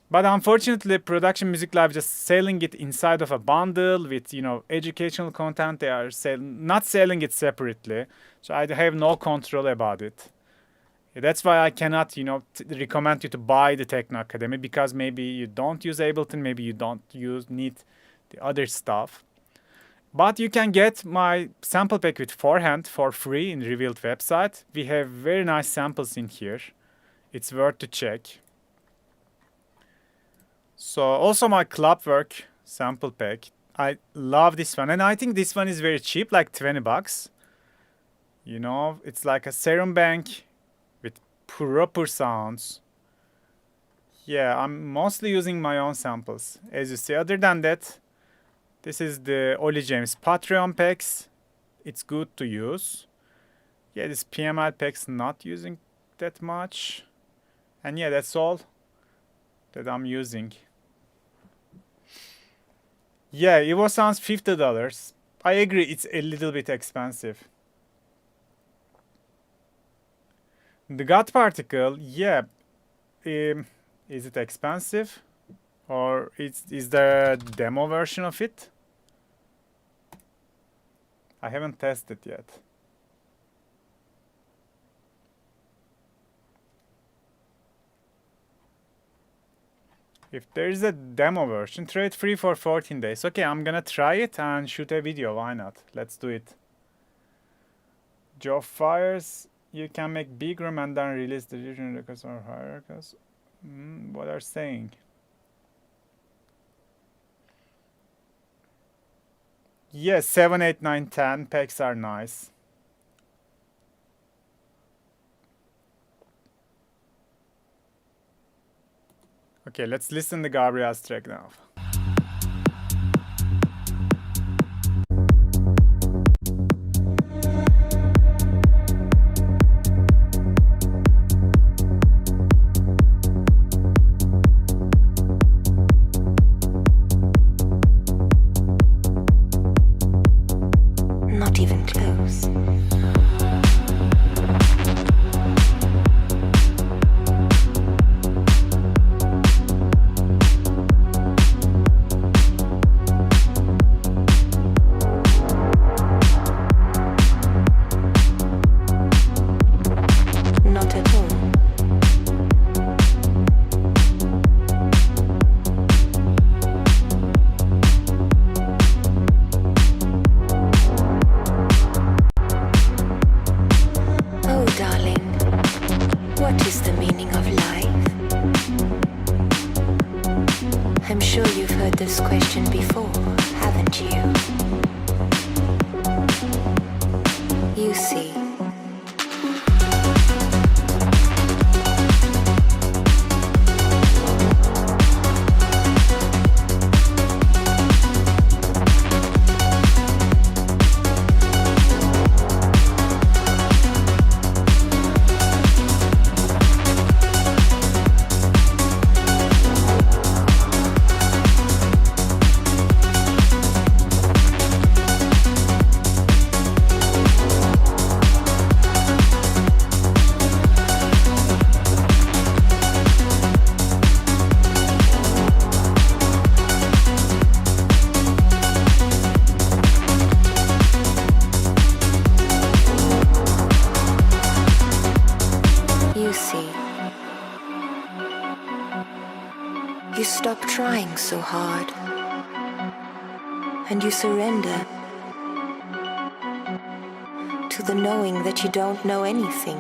But unfortunately, Production Music Live just selling it inside of a bundle with, you know, educational content. They are not selling it separately. So I have no control about it. That's why I cannot, you know, recommend you to buy the Techno Academy, because maybe you don't use Ableton, maybe you don't need the other stuff. But you can get my sample pack with Forehand for free in Revealed website. We have very nice samples in here. It's worth to check. So also my Clubwork sample pack. I love this one, and I think this one is very cheap, like $20. You know, it's like a serum bank with proper sounds. Yeah, I'm mostly using my own samples, as you see. Other than that, this is the Oli James Patreon packs. It's good to use. Yeah, this PML pack's not using that much. And yeah, that's all that I'm using. Yeah, Evo sounds $50. I agree, it's a little bit expensive. The God particle, yeah. Is it expensive? Or is there a demo version of it? I haven't tested yet. If there is a demo version, trade free for 14 days. Okay, I'm gonna try it and shoot a video. Why not? Let's do it. Joe fires. You can make big room and then release the region records or hierarchies. What are saying? Yes, 7, 8, 9, 10 packs are nice. Okay, let's listen to Gabriel's track now. Not even close. Not at all. Oh, darling, what is the meaning of life? I'm sure you've heard this question before, haven't you? You see. You see, you stop trying so hard and you surrender to the knowing that you don't know anything.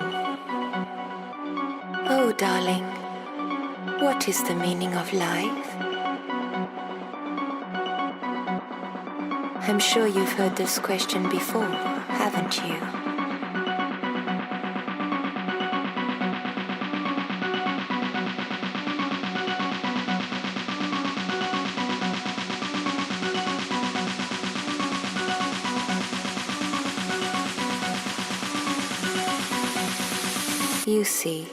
Oh, darling, what is the meaning of life? I'm sure you've heard this question before, haven't you? You see.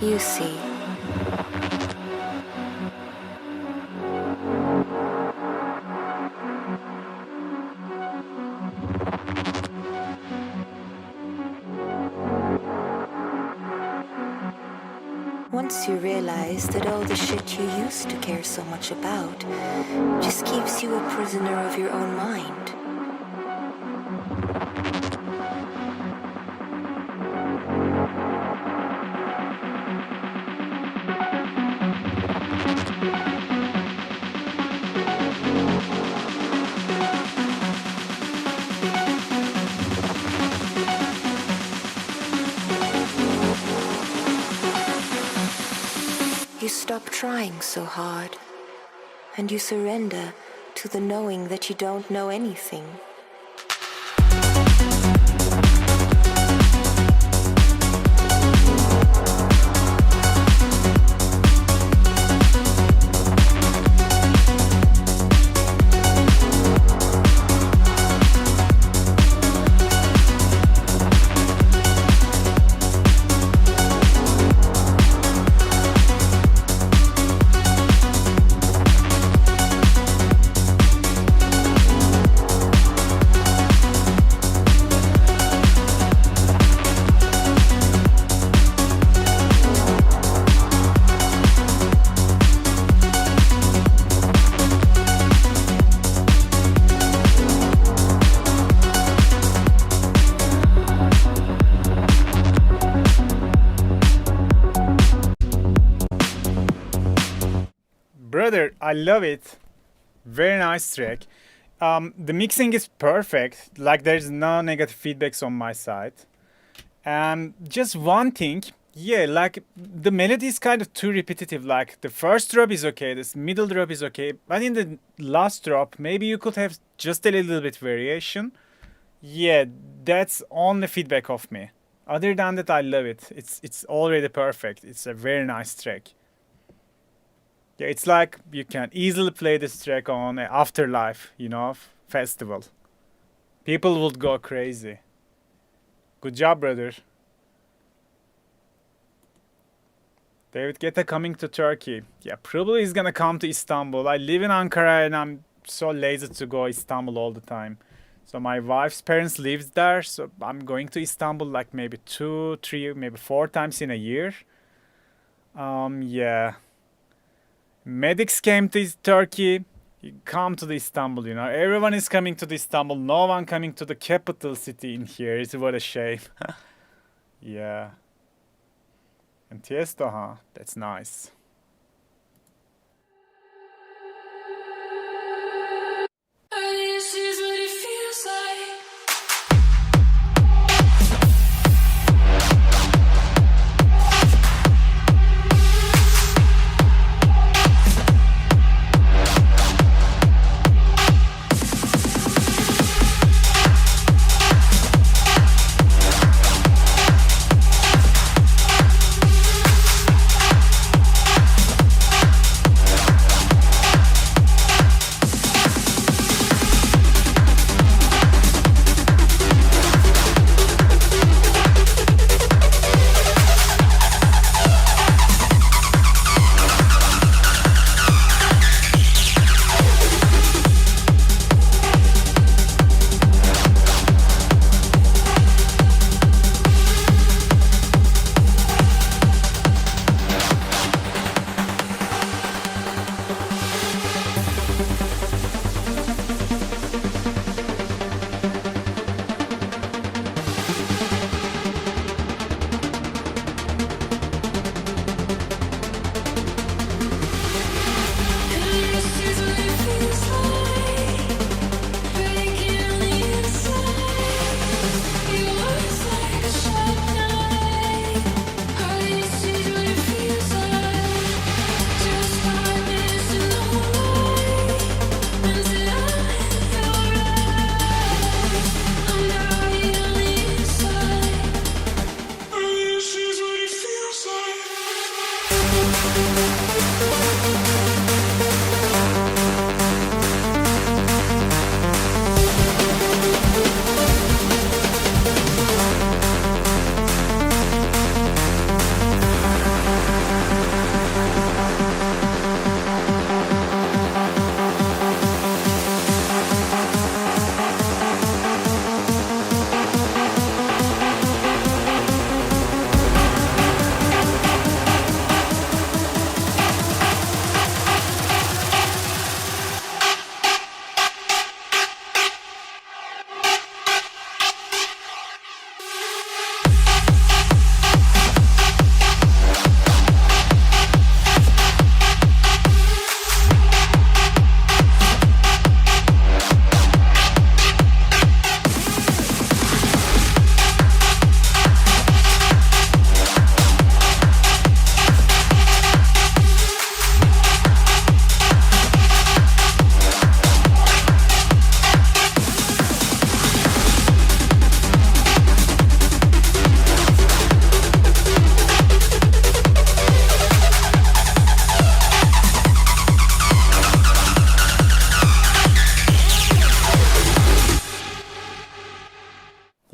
You see. Once you realize that all the shit you used to care so much about just keeps you a prisoner of your own mind. stop trying so hard, and you surrender to the knowing that you don't know anything. Brother, I love it. Very nice track. The mixing is perfect. Like there's no negative feedbacks on my side. And just one thing, yeah, like the melody is kind of too repetitive. Like the first drop is okay, this middle drop is okay, but in the last drop, maybe you could have just a little bit variation. Yeah, that's only feedback of me. Other than that, I love it. It's already perfect. It's a very nice track. Yeah, it's like you can easily play this track on an Afterlife, festival. People would go crazy. Good job, brother. David Guetta coming to Turkey. Yeah, probably he's gonna come to Istanbul. I live in Ankara and I'm so lazy to go Istanbul all the time. So my wife's parents lives there, so I'm going to Istanbul like maybe 2, 3, maybe 4 times in a year. Yeah. Medics came to Turkey. You come to the Istanbul, Everyone is coming to the Istanbul. No one coming to the capital city in here. It's what a shame. Yeah. And Tiesto, huh? That's nice. This is what it feels like.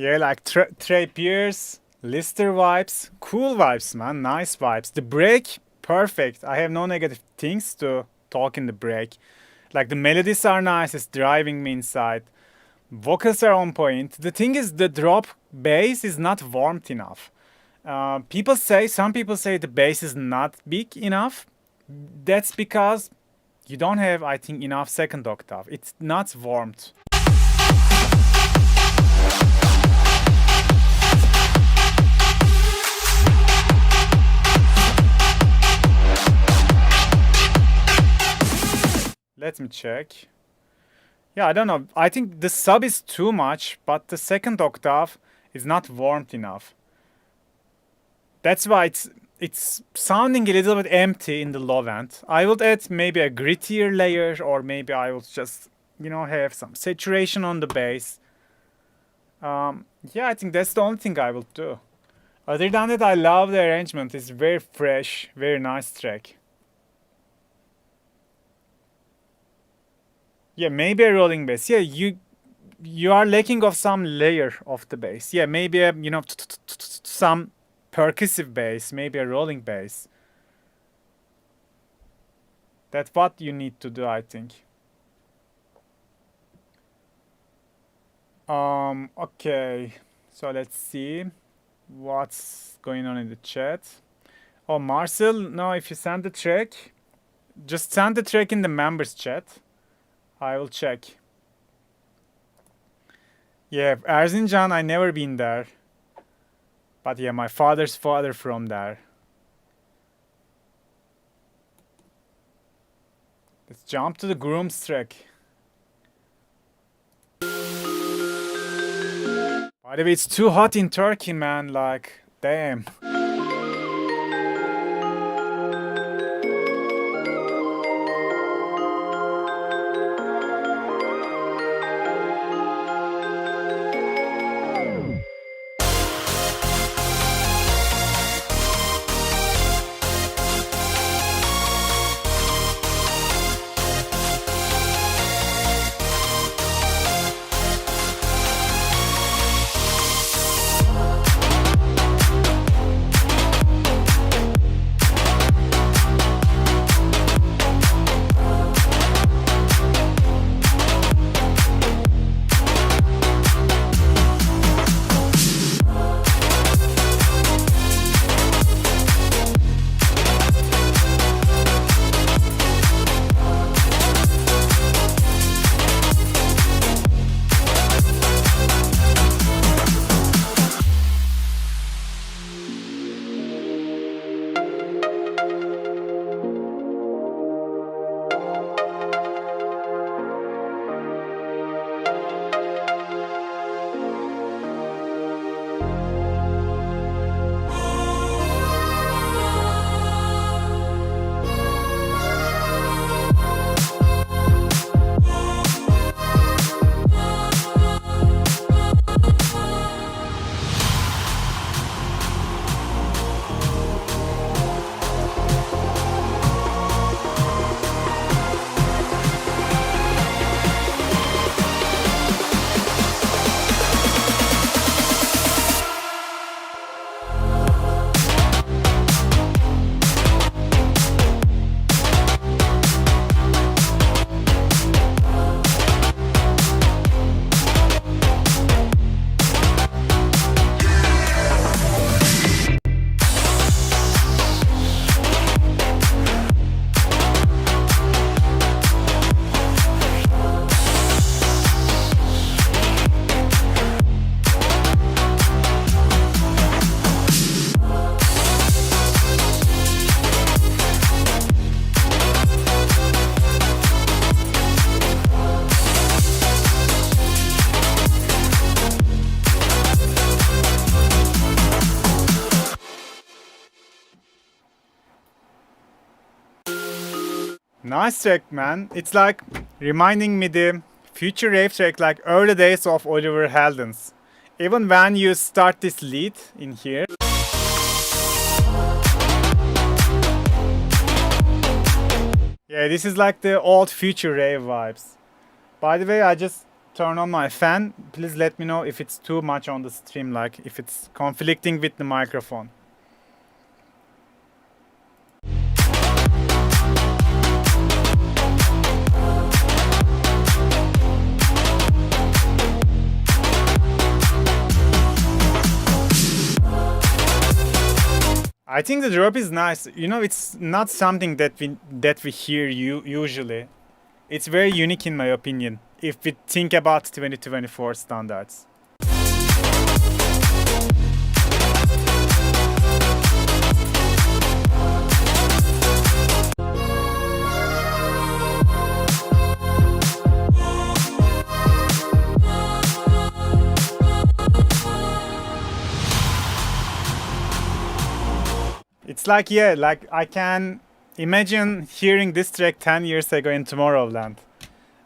Yeah, like Trey Pierce, Lister vibes, cool vibes, man, nice vibes. The break, perfect. I have no negative things to talk in the break. Like the melodies are nice, it's driving me inside. Vocals are on point. The thing is, the drop bass is not warmed enough. Some people say the bass is not big enough. That's because you don't have, I think, enough second octave. It's not warmed. Let me check. Yeah, I don't know. I think the sub is too much, but the second octave is not warmed enough. That's why it's sounding a little bit empty in the low end. I would add maybe a grittier layer, or maybe I would just, have some saturation on the bass. Yeah, I think that's the only thing I will do. Other than that, I love the arrangement. It's very fresh, very nice track. Yeah, maybe a rolling bass. Yeah, you are lacking of some layer of the bass. Yeah, maybe a, some percussive bass, maybe a rolling bass. That's what you need to do, I think. Okay. So let's see what's going on in the chat. Oh, Marcel, no, if you send the track, just send the track in the members chat. I will check. Yeah, Erzincan, I never been there. But yeah, my father's father from there. Let's jump to the groom's track. By the way, it's too hot in Turkey, man. Like, damn. Nice track, man. It's like reminding me the future rave track, like early days of Oliver Heldens. Even when you start this lead in here. Yeah, this is like the old future rave vibes. By the way, I just turn on my fan. Please let me know if it's too much on the stream, like if it's conflicting with the microphone. I think the drop is nice. You know, it's not something that we hear usually. It's very unique in my opinion, if we think about 2024 standards. It's like, yeah, like I can imagine hearing this track 10 years ago in Tomorrowland.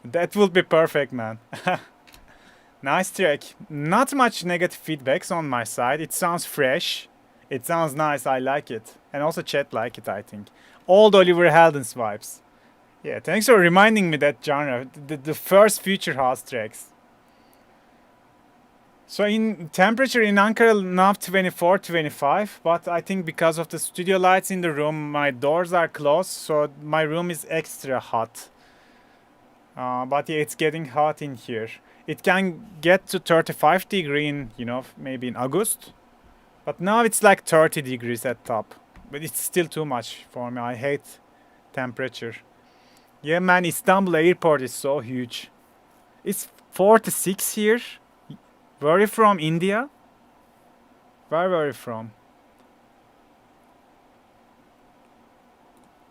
That would be perfect, man. Nice track. Not much negative feedbacks on my side. It sounds fresh. It sounds nice. I like it. And also chat like it, I think. Old Oliver Heldens vibes. Yeah, thanks for reminding me that genre. The first future house tracks. So in temperature in Ankara now 24, 25, but I think because of the studio lights in the room, my doors are closed, so my room is extra hot. But yeah, it's getting hot in here. It can get to 35 degrees in, you know, maybe in August. But now it's like 30 degrees at top. But it's still too much for me. I hate temperature. Yeah, man, Istanbul airport is so huge. It's 46 here. Where are you from? India? Where are you from?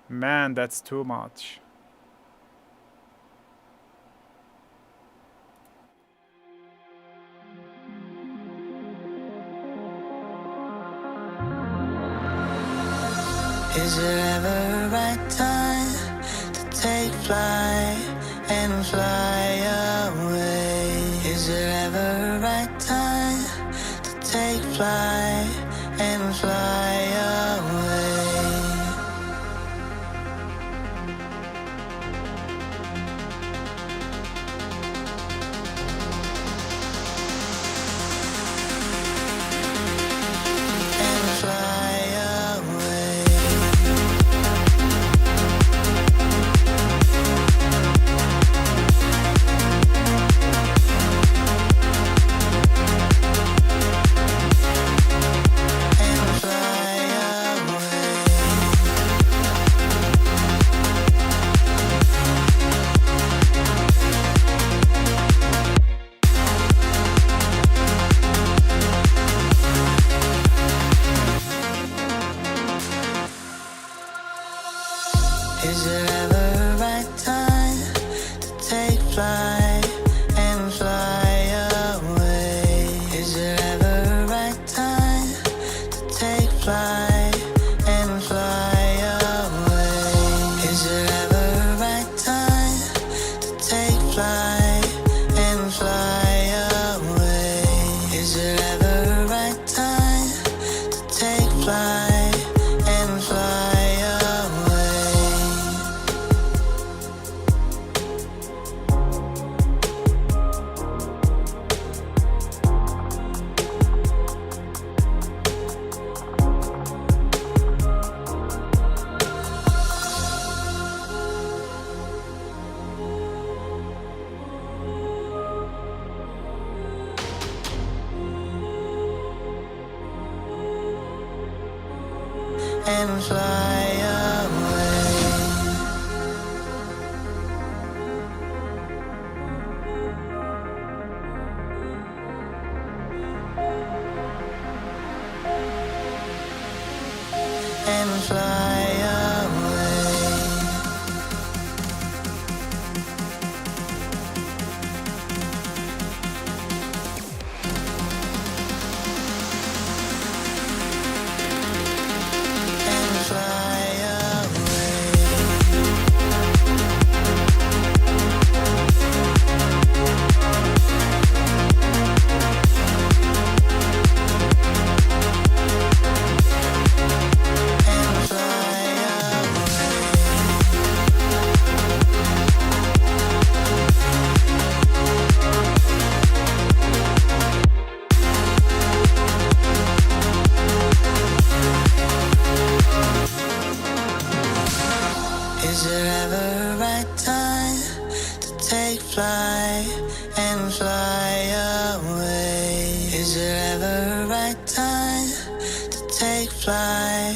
Man, that's too much. Is there ever a right time to take flight and fly away? Is there ever a right time to take flight and fly away? And fly away. Is there ever a right time to take flight and fly away? Is there ever a right time to take flight and fly away? Is there ever a right time to take flight and fly away? Is there ever a right time to take flight and fly away? And fly away. And fly away. And fly fly and fly away? Is there ever a right time to take flight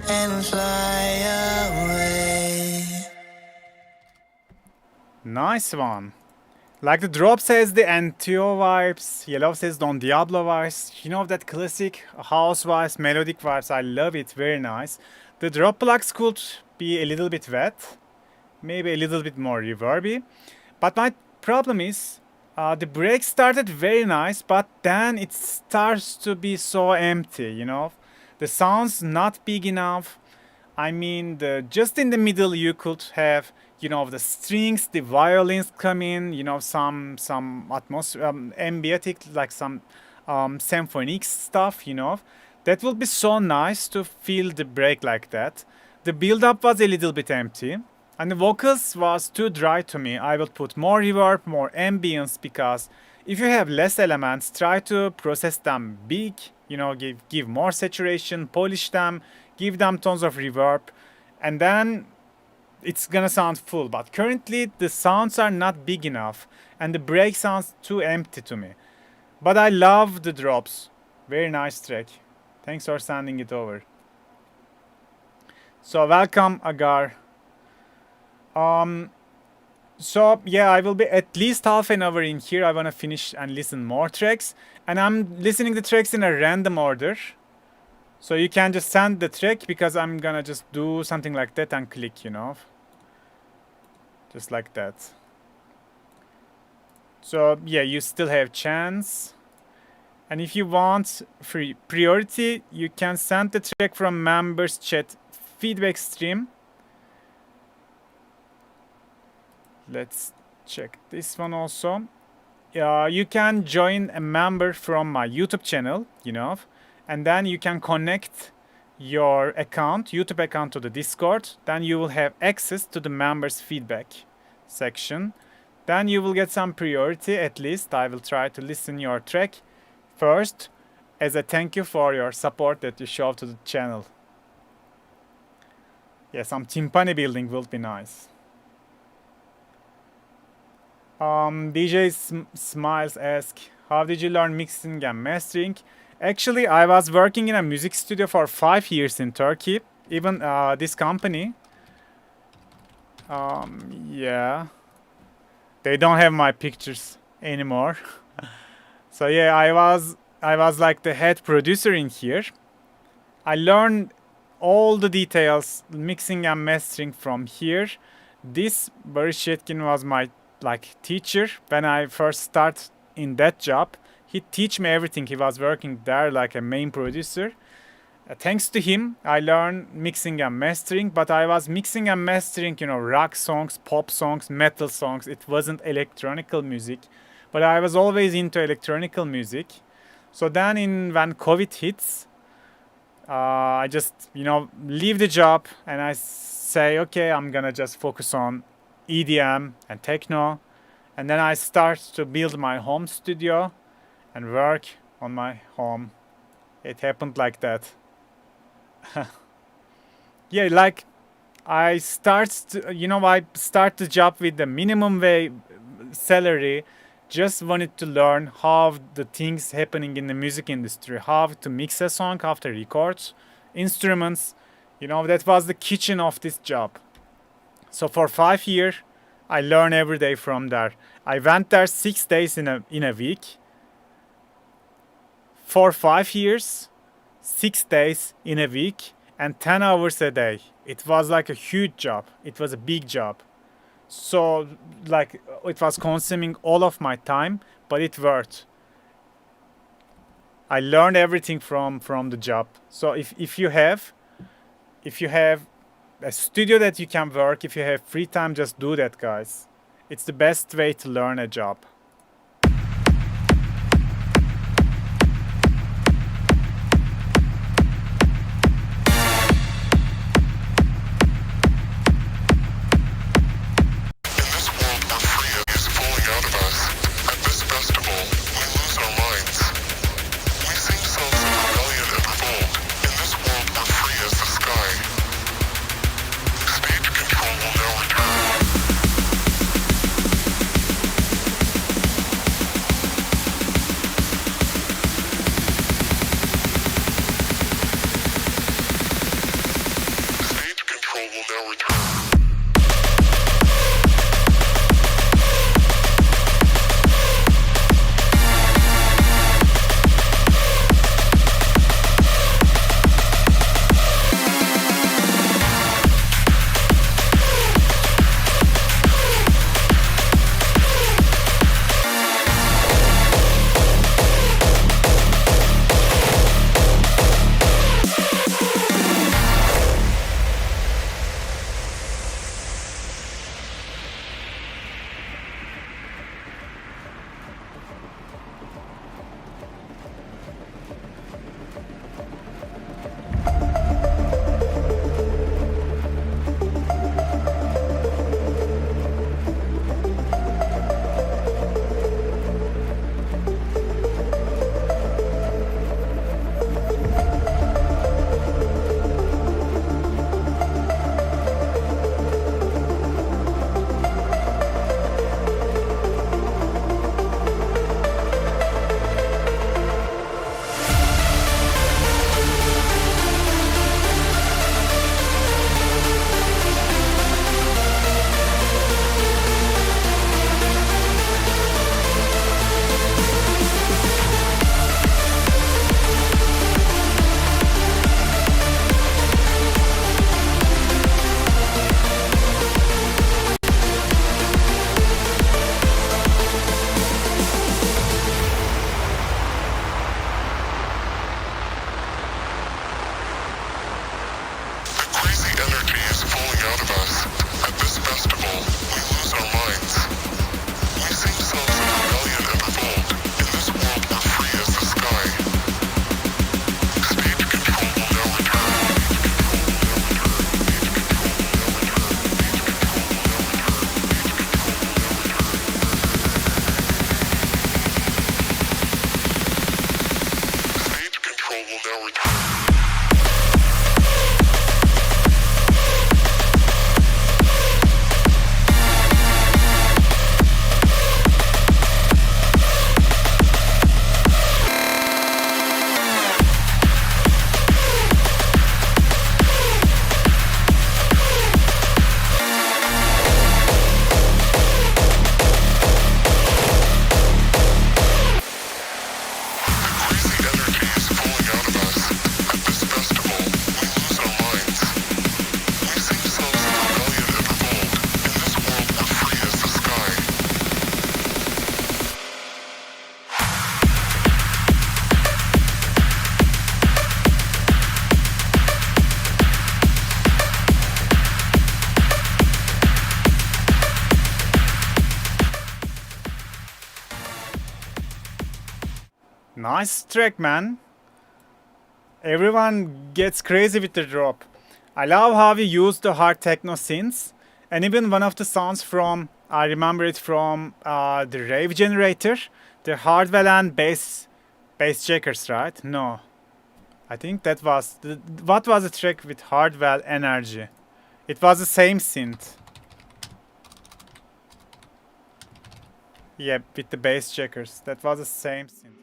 and fly away? Nice one. Like the drop says the Antio vibes, Yellow says Don Diablo vibes. You know that classic house vibes, melodic vibes. I love it, very nice. The drop plugs could be a little bit wet, maybe a little bit more reverby. But my problem is the break started very nice, but then it starts to be so empty, you know. The sound's not big enough. I mean, just in the middle you could have, you know, the strings, the violins come in, you know, some atmosphere, ambient, like some symphonic stuff, you know. That would be so nice to feel the break like that. The build-up was a little bit empty, and the vocals was too dry to me. I will put more reverb, more ambience, because if you have less elements, try to process them big, you know, give more saturation, polish them, give them tons of reverb, and then it's gonna sound full. But currently the sounds are not big enough and the break sounds too empty to me. But I love the drops. Very nice track. Thanks for sending it over. So welcome, Agar. So yeah, I will be at least half an hour in here. I wanna finish and listen more tracks, and I'm listening the tracks in a random order. So you can just send the track, because I'm gonna just do something like that and click, you know. Just like that. So yeah, you still have chance. And if you want free priority, you can send the track from members chat feedback stream. Let's check this one also. You can join a member from my YouTube channel, you know, and then you can connect your account, YouTube account, to the Discord. Then you will have access to the members feedback section. Then you will get some priority. At least I will try to listen your track first as a thank you for your support that you show to the channel. Yeah, some timpani building will be nice. DJ Smiles ask, how did you learn mixing and mastering? Actually, I was working in a music studio for 5 years in Turkey. Even this company. Yeah. They don't have my pictures anymore. So yeah, I was like the head producer in here. I learned all the details, mixing and mastering, from here. This Boris Shetkin was my teacher when I first started in that job. He teach me everything. He was working there like a main producer. Thanks to him, I learned mixing and mastering, but I was mixing and mastering, you know, rock songs, pop songs, metal songs. It wasn't electronical music, but I was always into electronical music. So then when COVID hits, I just, you know, leave the job and I say, okay, I'm gonna just focus on EDM and techno. And then I start to build my home studio and work on my home. It happened like that. Yeah, like I start the job with the minimum salary. Just wanted to learn how the things happening in the music industry, how to mix a song, how to record instruments. You know, that was the kitchen of this job. So for 5 years, I learned every day from there. I went there 6 days in a week. For 5 years, 6 days in a week, and 10 hours a day. It was like a huge job. It was a big job. So like it was consuming all of my time, but it worked. I learned everything from the job. So if you have a studio that you can work, if you have free time, just do that, guys. It's the best way to learn a job. Nice track, man. Everyone gets crazy with the drop. I love how we use the hard techno synths, and even one of the sounds from, I remember it from the Rave Generator, the hardwell and bass checkers, right? No, I think that was what was the track with hardwell energy? It was the same synth. Yeah, with the bass checkers. That was the same synth.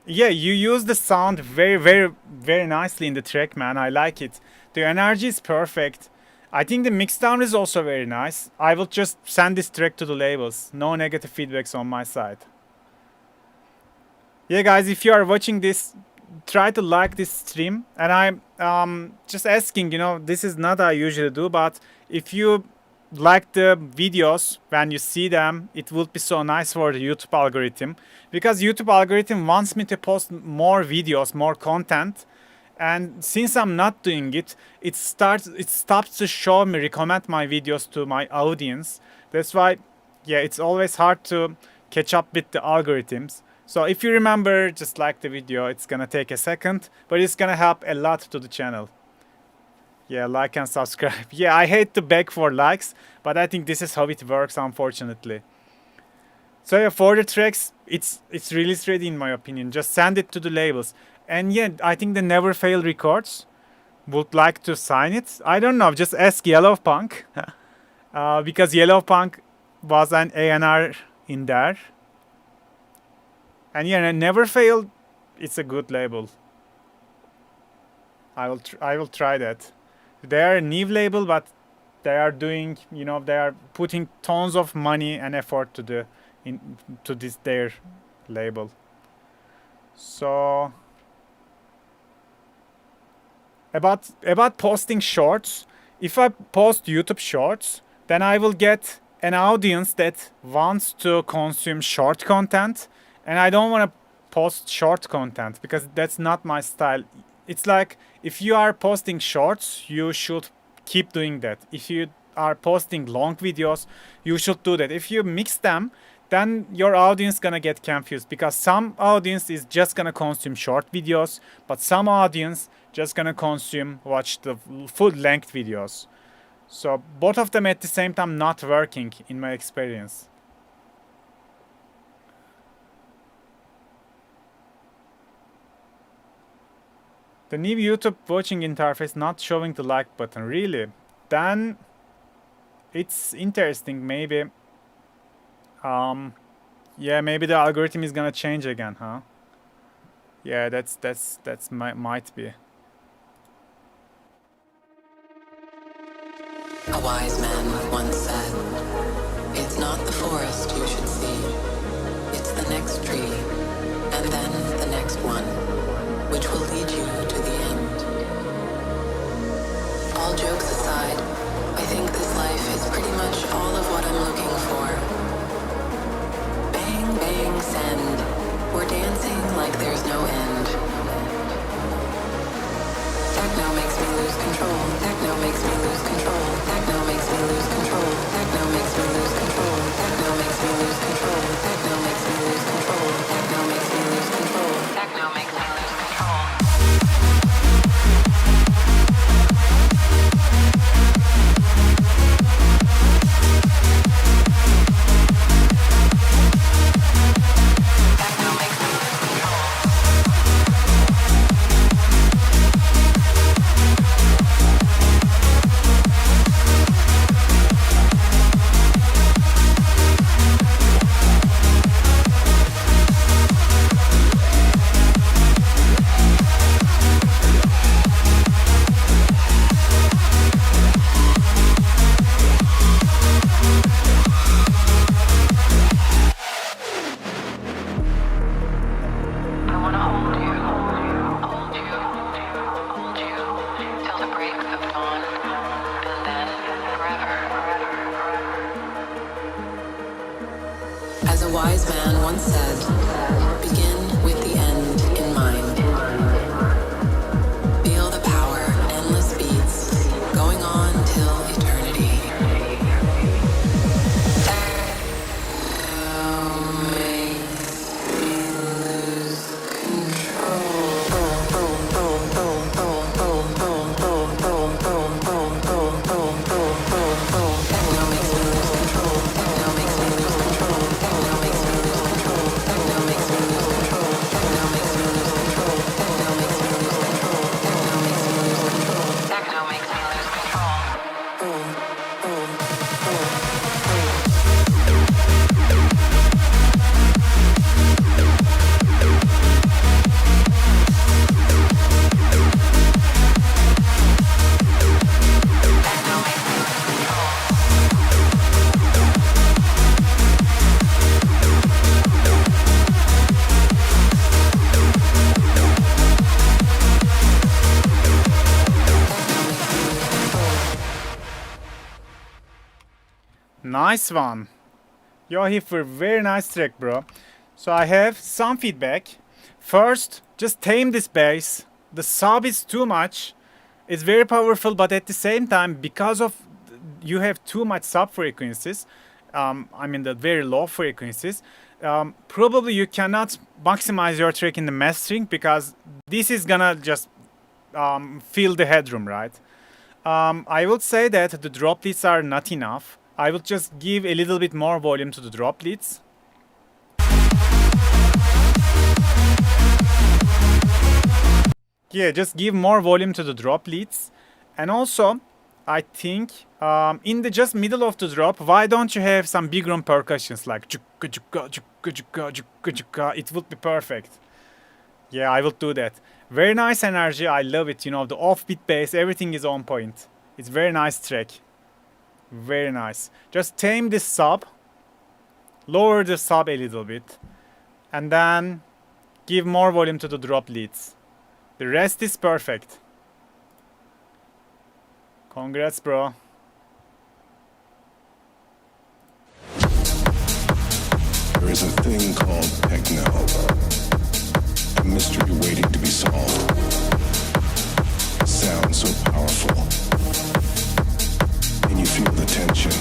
Yeah, you use the sound very nicely in the track, man. I like it. The energy is perfect. I think the mixdown is also very nice. I will just send this track to the labels. No negative feedbacks on my side. Yeah, guys, if you are watching this, try to like this stream. And I'm just asking, you know, this is not I usually do, but if you like the videos when you see them, it would be so nice for the YouTube algorithm, because YouTube algorithm wants me to post more videos, more content, and since I'm not doing it, it stops to show me, recommend my videos to my audience. That's why, yeah, it's always hard to catch up with the algorithms. So if you remember, just like the video. It's gonna take a second, but it's gonna help a lot to the channel. Yeah, like and subscribe. Yeah, I hate to beg for likes, but I think this is how it works, unfortunately. So yeah, for the tracks, it's release ready in my opinion. Just send it to the labels. And yeah, I think the Never Fail Records would like to sign it. I don't know, just ask Yellow Punk. Because Yellow Punk was an A&R in there. And yeah, Never Fail, it's a good label. I will try that. They are a new label, but they are doing, you know, they are putting tons of money and effort to this their label. So about posting shorts, if I post YouTube shorts, then I will get an audience that wants to consume short content, and I don't want to post short content because that's not my style. It's like, if you are posting shorts, you should keep doing that. If you are posting long videos, you should do that. If you mix them, then your audience gonna get confused, because some audience is just gonna consume short videos, but some audience just gonna watch the full length videos. So both of them at the same time not working in my experience. The new YouTube watching interface not showing the like button, really? Then it's interesting, maybe. Yeah, maybe the algorithm is gonna change again, huh? Yeah, that's might be. A wise man once said, "It's not the forest you should see, it's the next tree, and then the next one, which will lead you to the end." All jokes aside, I think this life is pretty much all of what I'm looking for. Bang, bang, send. We're dancing like there's no end. Techno makes me lose control. Techno makes me lose control. Techno makes me lose control. Techno makes me lose control. Techno makes me lose control. Techno makes me lose control. Techno makes me lose control. Techno makes me lose control. As a wise man once said, begin with the end in mind. Feel the power, endless beats, going on till eternity. Nice one. Yo, Heifer, very nice track, bro. So I have some feedback. First, just tame this bass. The sub is too much. It's very powerful, but at the same time, because of you have too much sub frequencies, I mean the very low frequencies, probably you cannot maximize your track in the mastering because this is gonna just fill the headroom, right? I would say that the drop leads are not enough. I will just give a little bit more volume to the drop leads. Yeah, just give more volume to the drop leads. And also, I think in the just middle of the drop, why don't you have some big room percussions like chukka chukka chukka chukka chukka chukka? It would be perfect. Yeah, I will do that. Very nice energy. I love it. You know, the offbeat bass, everything is on point. It's very nice track. Very nice. Just tame this sub. Lower the sub a little bit. And then give more volume to the drop leads. The rest is perfect. Congrats, bro. There is a thing called Techno, a mystery waiting to be solved. Sound so powerful. Can you feel the tension?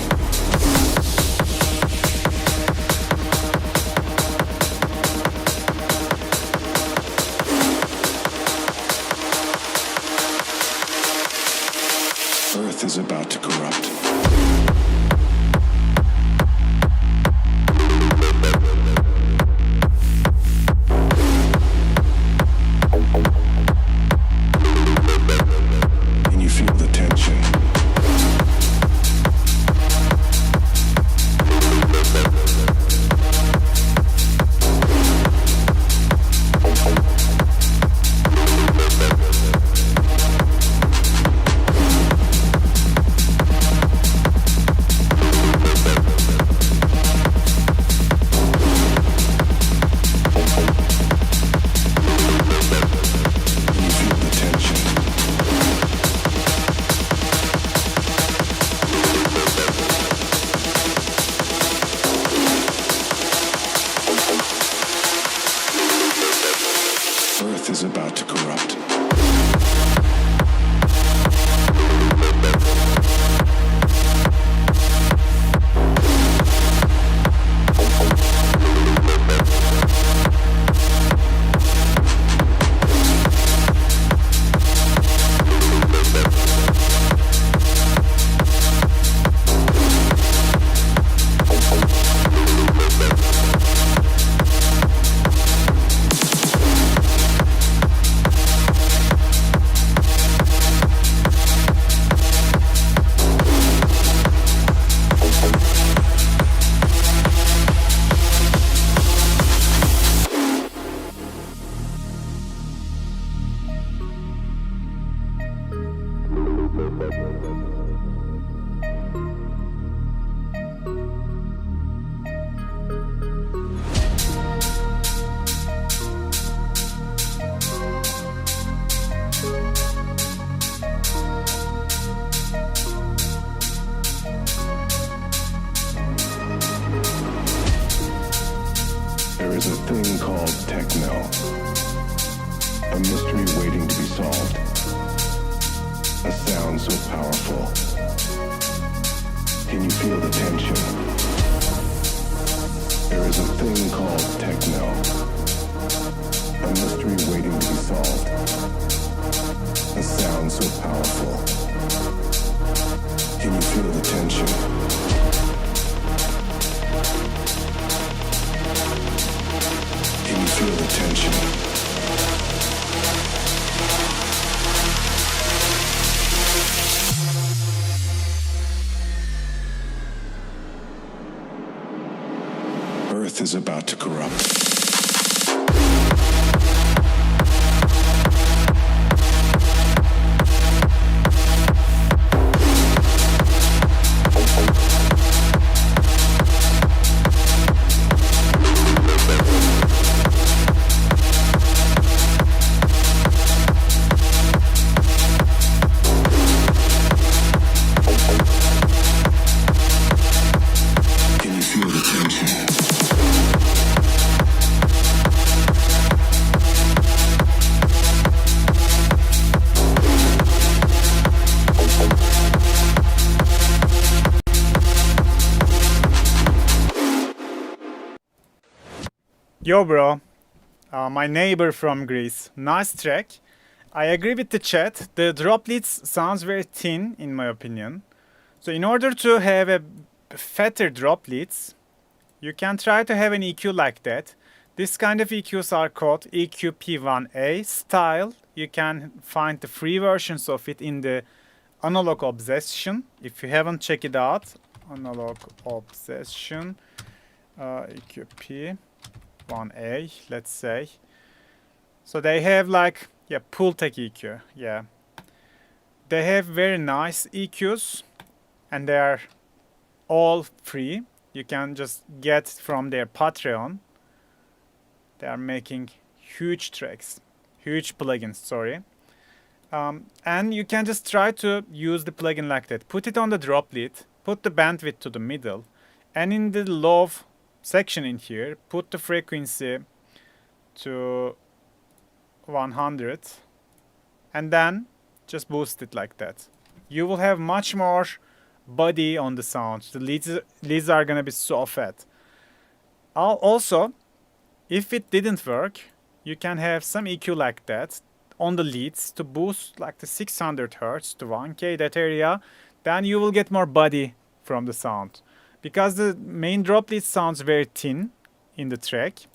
Earth is about to corrupt. Can you feel the tension? Earth is about to corrupt. There is a thing called Techno, a mystery waiting to be solved. A sound so powerful. Can you feel the tension? There is a thing called Techno, a mystery waiting to be solved. A sound so powerful. Can you feel the tension? Can you feel the tension? Earth is about to corrupt. Yo, bro. My neighbor from Greece. Nice track. I agree with the chat. The drop leads sounds very thin, in my opinion. So in order to have a fatter drop leads, you can try to have an EQ like that. This kind of EQs are called EQ-P1A style. You can find the free versions of it in the Analog Obsession. If you haven't checked it out, Analog Obsession, EQ-P1A, let's say. So they have like, yeah, Pultec EQ, yeah. They have very nice EQs and they are all free. You can just get from their Patreon. They are making huge tracks, huge plugins, sorry. And you can just try to use the plugin like that. Put it on the drop lead, put the bandwidth to the middle, and in the low section in here, put the frequency to 100, and then just boost it like that. You will have much more body on the sound. The leads are gonna be so fat. Also, if it didn't work, you can have some EQ like that on the leads to boost like the 600 Hz to 1K, that area. Then you will get more body from the sound. Because the main drop lead sounds very thin in the track.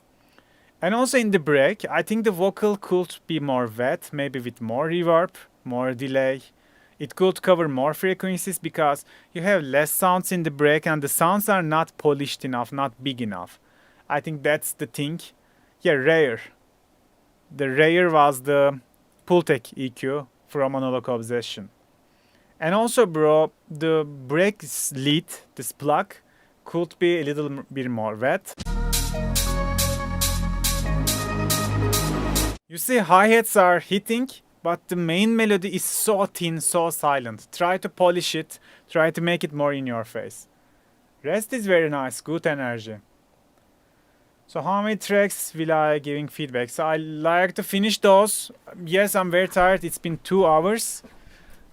And also in the break, I think the vocal could be more wet, maybe with more reverb, more delay. It could cover more frequencies because you have less sounds in the break and the sounds are not polished enough, not big enough. I think that's the thing. Yeah, rare. The rare was the Pultec EQ from Analog Obsession. And also, bro, the break lead, this plug, could be a little bit more wet. You see, hi-hats are hitting, but the main melody is so thin, so silent. Try to polish it, try to make it more in your face. Rest is very nice, good energy. So how many tracks will I giving feedback? So I like to finish those. Yes, I'm very tired. It's been 2 hours.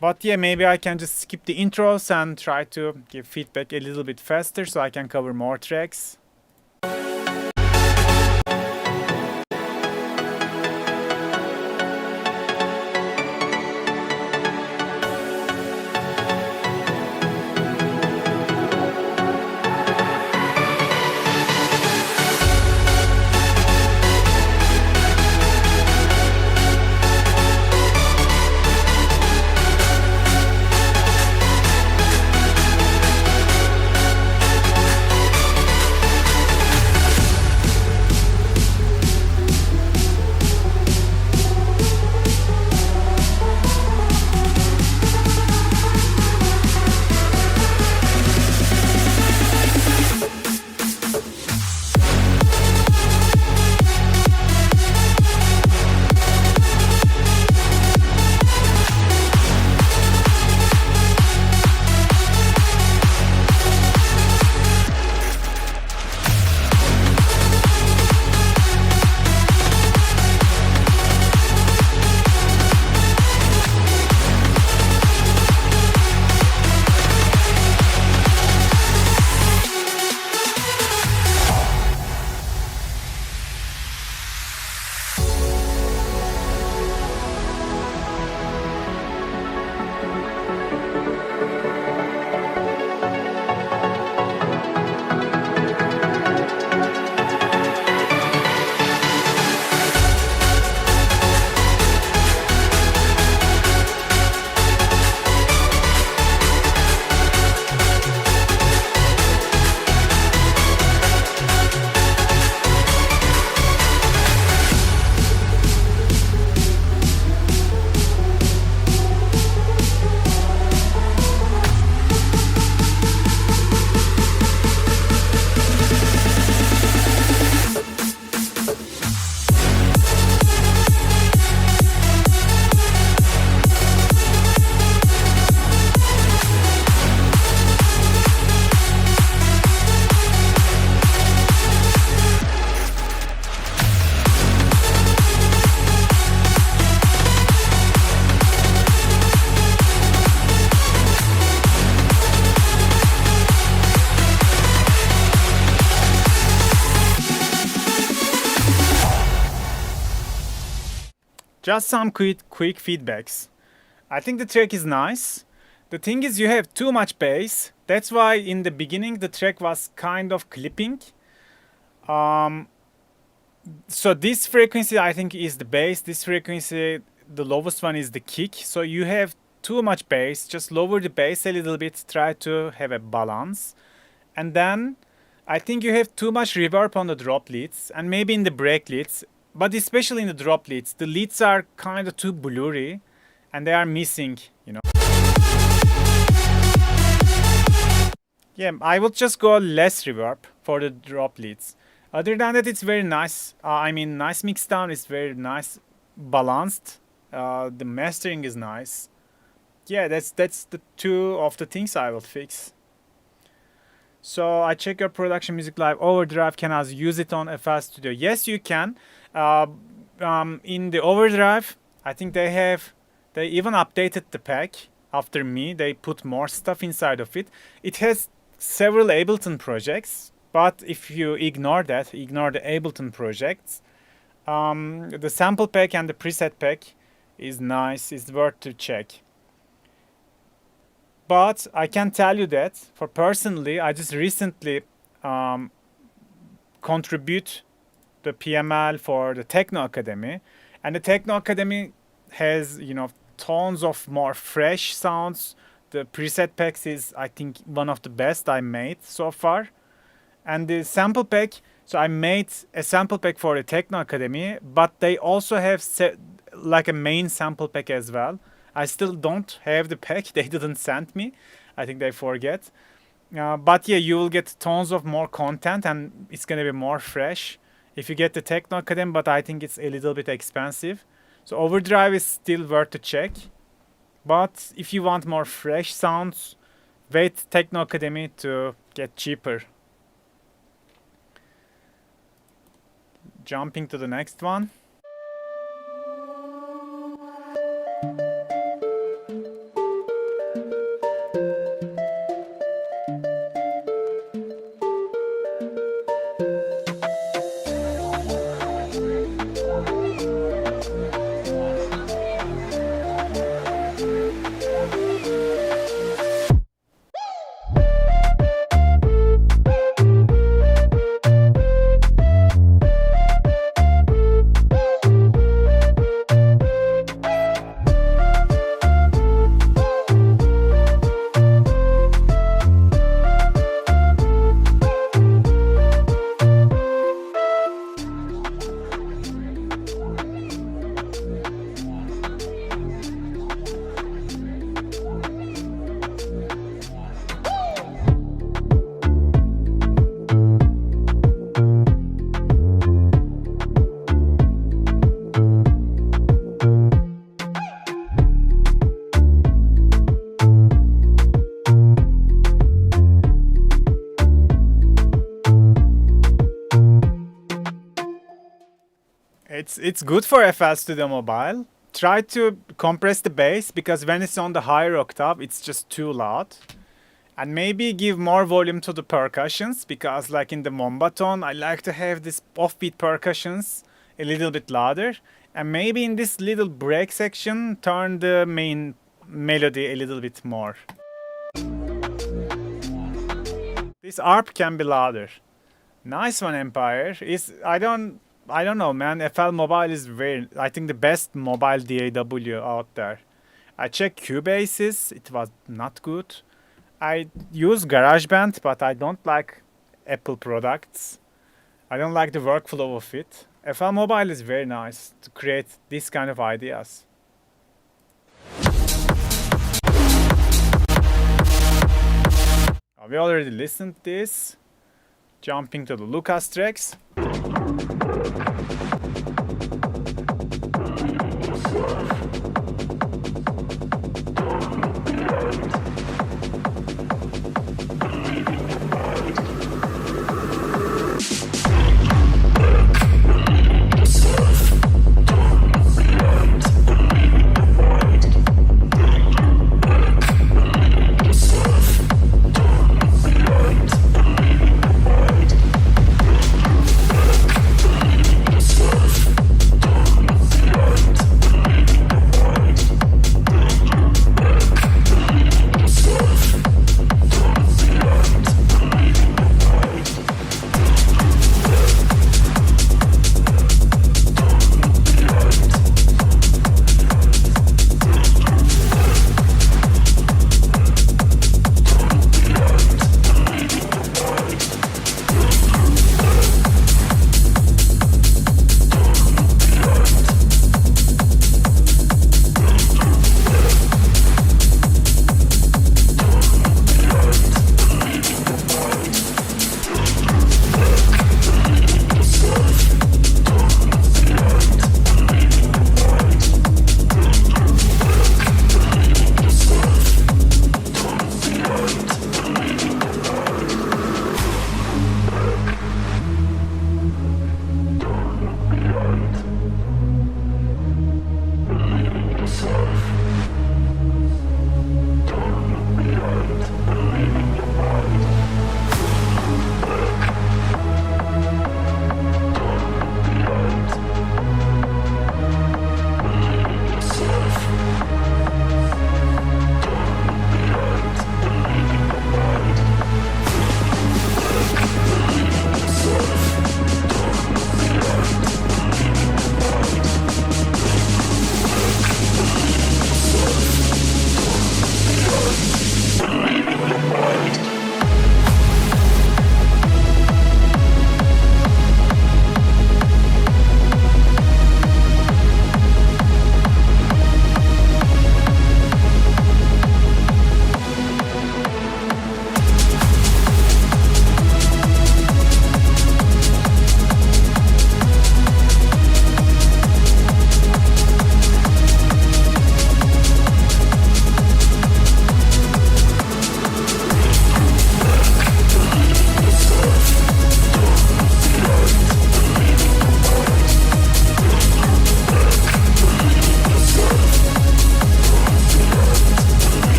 But yeah, maybe I can just skip the intros and try to give feedback a little bit faster so I can cover more tracks. Just some quick feedbacks. I think the track is nice. The thing is you have too much bass. That's why in the beginning the track was kind of clipping. So this frequency I think is the bass. This frequency, the lowest one is the kick. So you have too much bass. Just lower the bass a little bit. Try to have a balance. And then I think you have too much reverb on the drop leads and maybe in the break leads. But especially in the drop leads. The leads are kind of too blurry. And they are missing, you know. Yeah, I would just go less reverb for the drop leads. Other than that, it's very nice. Nice mix down. It's very nice, balanced. The mastering is nice. Yeah, that's the two of the things I will fix. So I check your production music live. Overdrive, can I use it on FL Studio? Yes, you can. In the Overdrive, I think they even updated the pack after me. They put more stuff inside of it. It has several Ableton projects, but if you ignore the Ableton projects, the sample pack and the preset pack is nice. It's worth to check. But I can tell you that for personally, I just recently contribute the PML for the Techno Academy, and the Techno Academy has, you know, tons of more fresh sounds. The preset packs is, I think, one of the best I made so far. And the sample pack, so I made a sample pack for the Techno Academy, but they also have like a main sample pack as well. I still don't have the pack. They didn't send me. I think they forget. But yeah, you will get tons of more content and it's going to be more fresh if you get the Techno Academy, but I think it's a little bit expensive. So Overdrive is still worth to check. But if you want more fresh sounds, wait Techno Academy to get cheaper. Jumping to the next one. It's good for FL Studio Mobile. Try to compress the bass because when it's on the higher octave, it's just too loud. And maybe give more volume to the percussions because like in the Mombaton, I like to have this offbeat percussions a little bit louder. And maybe in this little break section, turn the main melody a little bit more. This ARP can be louder. Nice one, Empire. I don't know, man. FL Mobile is I think the best mobile DAW out there. I checked Cubase's, it was not good. I use GarageBand, but I don't like Apple products. I don't like the workflow of it. FL Mobile is very nice to create this kind of ideas. We already listened to this. Jumping to the Lucas tracks.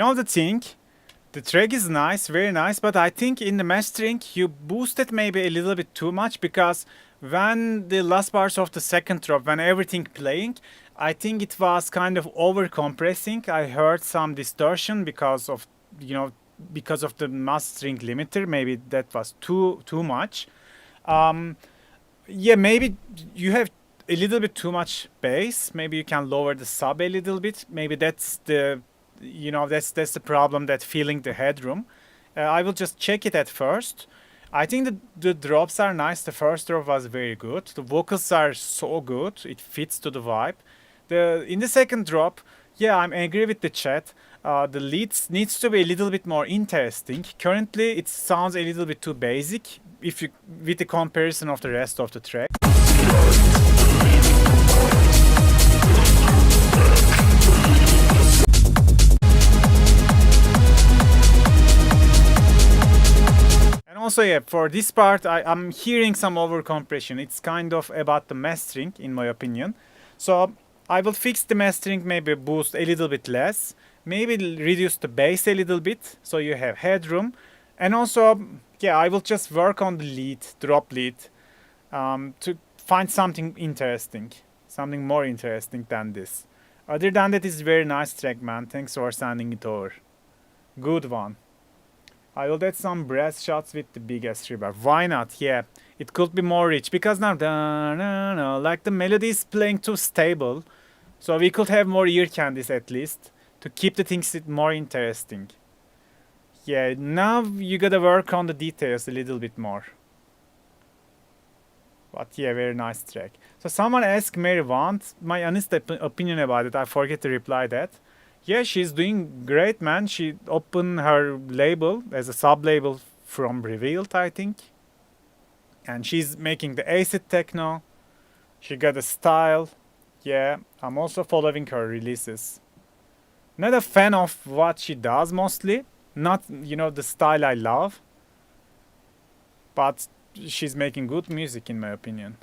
know the thing, the track is nice, very nice, but I think in the mastering you boosted maybe a little bit too much, because when the last parts of the second drop, when everything playing, I think it was kind of over compressing. I heard some distortion because of, you know, because of the mastering limiter. Maybe that was too much. Yeah, maybe you have a little bit too much bass. Maybe you can lower the sub a little bit. Maybe that's the, you know, that's the problem, that filling the headroom. I will just check it at first. I think the drops are nice. The first drop was very good. The vocals are so good. It fits to the vibe. In the second drop, yeah, I'm agree with the chat. The leads needs to be a little bit more interesting. Currently, it sounds a little bit too basic if you, with the comparison of the rest of the track. And also, yeah, for this part, I'm hearing some overcompression. It's kind of about the mastering, in my opinion. So I will fix the mastering, maybe boost a little bit less, maybe reduce the bass a little bit, so you have headroom. And also, yeah, I will just work on the lead, drop lead, to find something interesting, something more interesting than this. Other than that, it's very nice track, man. Thanks for sending it over. Good one. I will add some brass shots with the biggest reverb. Why not? Yeah, it could be more rich, because now, like the melody is playing too stable. So we could have more ear candies at least, to keep the things more interesting. Yeah, now you gotta work on the details a little bit more. But yeah, very nice track. So someone asked Mary Want my honest opinion about it. I forget to reply that. Yeah, she's doing great, man. She opened her label as a sub-label from Revealed, I think. And she's making the acid techno. She got a style. Yeah, I'm also following her releases. Not a fan of what she does mostly. Not, you know, the style I love. But she's making good music, in my opinion.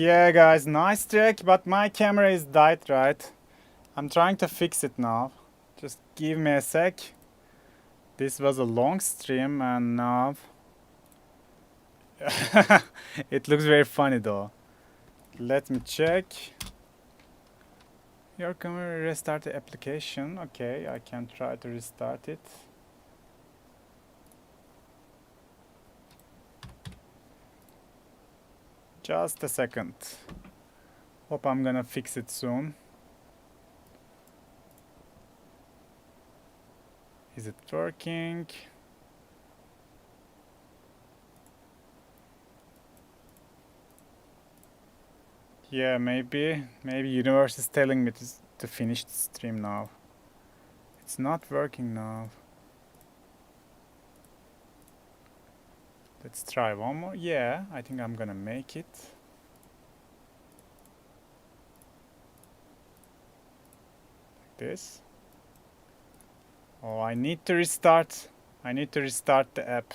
Yeah, guys, nice track, but my camera is died, right? I'm trying to fix it now. Just give me a sec. This was a long stream and now... It looks very funny though. Let me check. Your camera restart the application. Okay, I can try to restart it. Just a second. Hope I'm gonna fix it soon. Is it working? Yeah, maybe universe is telling me to finish the stream now. It's not working now. Let's try one more. Yeah, I think I'm gonna make it. Like this. Oh, I need to restart. I need to restart the app.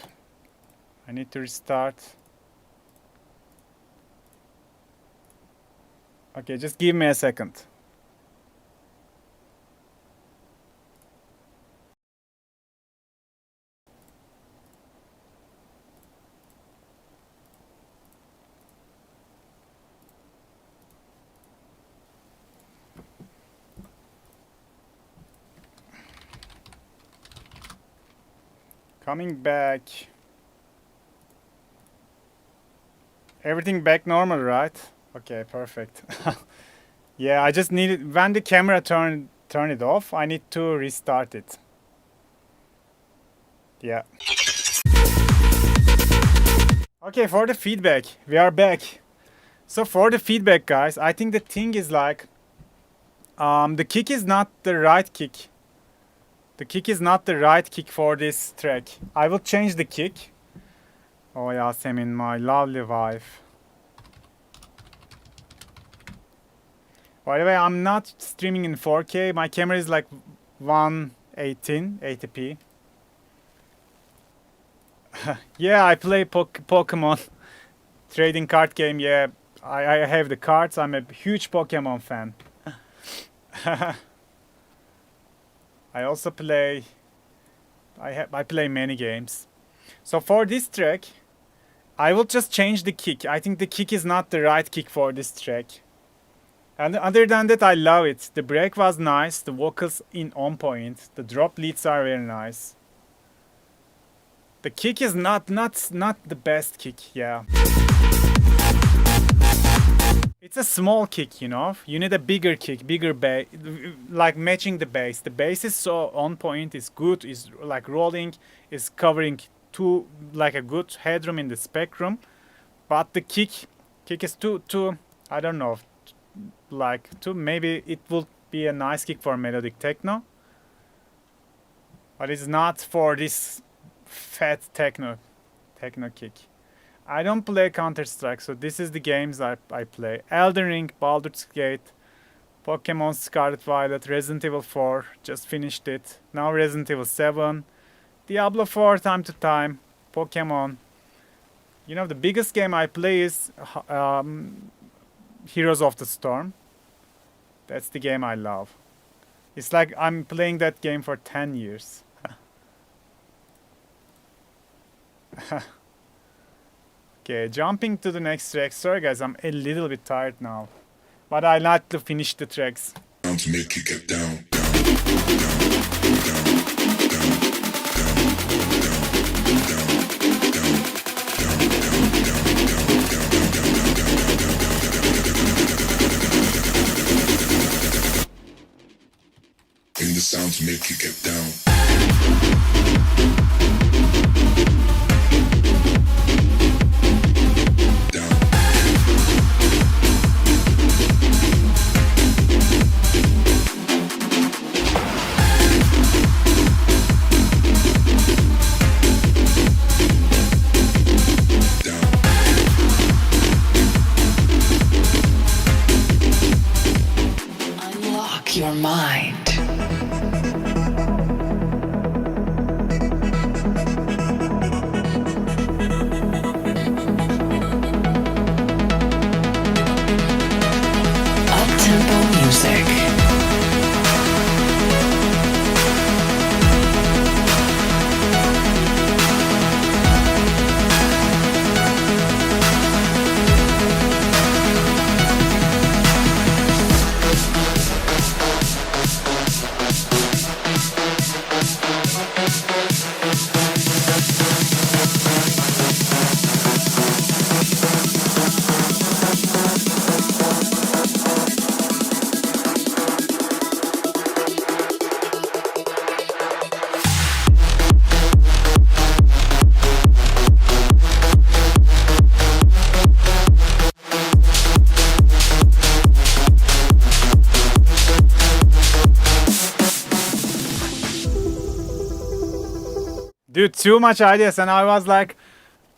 I need to restart. Okay, just give me a second. Coming back. Everything back normal, right? Okay, perfect. Yeah, I just needed when the camera turn it off, I need to restart it. Yeah. Okay, for the feedback, we are back. So for the feedback, guys, I think the thing is like the kick is not the right kick. The kick is not the right kick for this track. I will change the kick. Oh yeah, Yasemin, my lovely wife. By the way, I'm not streaming in 4K. My camera is like 118, 80p. Yeah, I play Pokemon trading card game. Yeah, I have the cards. I'm a huge Pokemon fan. I also play. I play many games. So for this track, I will just change the kick. I think the kick is not the right kick for this track. And other than that, I love it. The break was nice. The vocals on point. The drop leads are very nice. The kick is not the best kick. Yeah. It's a small kick, you know. You need a bigger kick, bigger bass, like matching the bass. The bass is so on point. It's good. It's like rolling. It's covering like a good headroom in the spectrum. But the kick is too. I don't know. Like maybe it would be a nice kick for melodic techno, but it's not for this fat techno kick. I don't play Counter-Strike, so this is the games I play. Elden Ring, Baldur's Gate, Pokemon Scarlet Violet, Resident Evil 4, just finished it. Now Resident Evil 7, Diablo 4 time to time, Pokemon. You know, the biggest game I play is Heroes of the Storm. That's the game I love. It's like I'm playing that game for 10 years. Okay, jumping to the next track. Sorry guys, I'm a little bit tired now. But I like to finish the tracks. To make you get down. In the sound to make you get down. Unlock your mind. Dude, too much ideas, and I was like,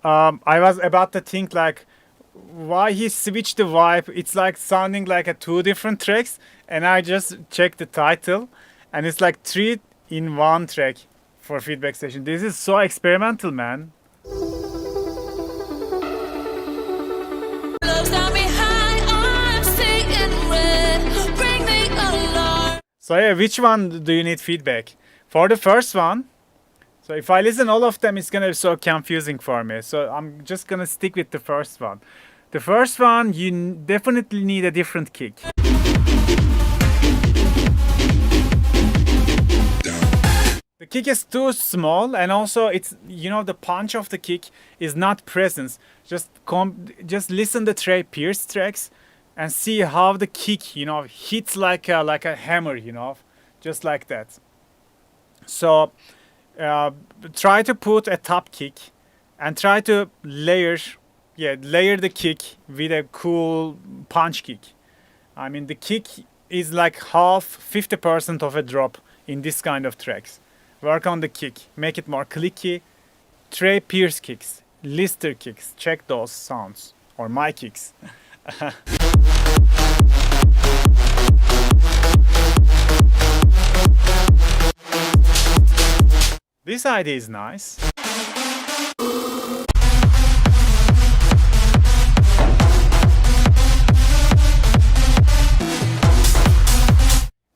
I was about to think like, why he switched the vibe? It's like sounding like a two different tracks, and I just checked the title, and it's like 3 in 1 track for feedback session. This is so experimental, man. So yeah, which one do you need feedback? For the first one, so if I listen all of them, it's gonna be so confusing for me. So I'm just gonna stick with the first one. The first one, you definitely need a different kick. The kick is too small, and also it's, you know, the punch of the kick is not present. Just listen the Pierce tracks and see how the kick, you know, hits like a hammer, you know, just like that. So try to put a top kick and try to layer the kick with a cool punch kick. I mean, the kick is like 50% of a drop in this kind of tracks. Work on the kick, make it more clicky. Trey Pierce kicks, Lister kicks, check those sounds, or my kicks. This idea is nice.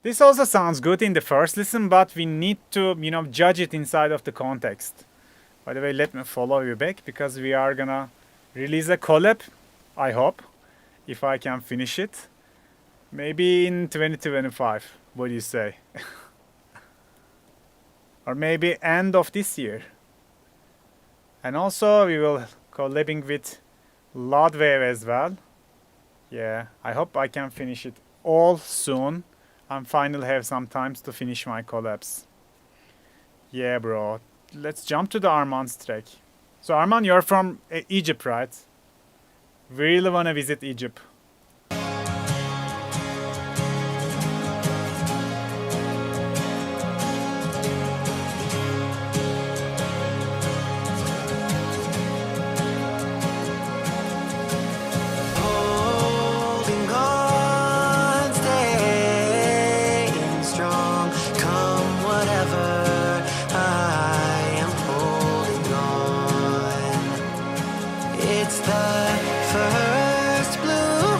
This also sounds good in the first listen, but we need to, you know, judge it inside of the context. By the way, let me follow you back because we are gonna release a collab, I hope, if I can finish it. Maybe in 2025, what do you say? Or maybe end of this year. And also we will collabing with Loudwave as well. Yeah, I hope I can finish it all soon. I finally have some time to finish my collabs. Yeah, bro. Let's jump to the Arman's track. So Arman, you're from Egypt, right? We really wanna visit Egypt. Holding on, staying strong, come whatever. I am holding on. It's the first blue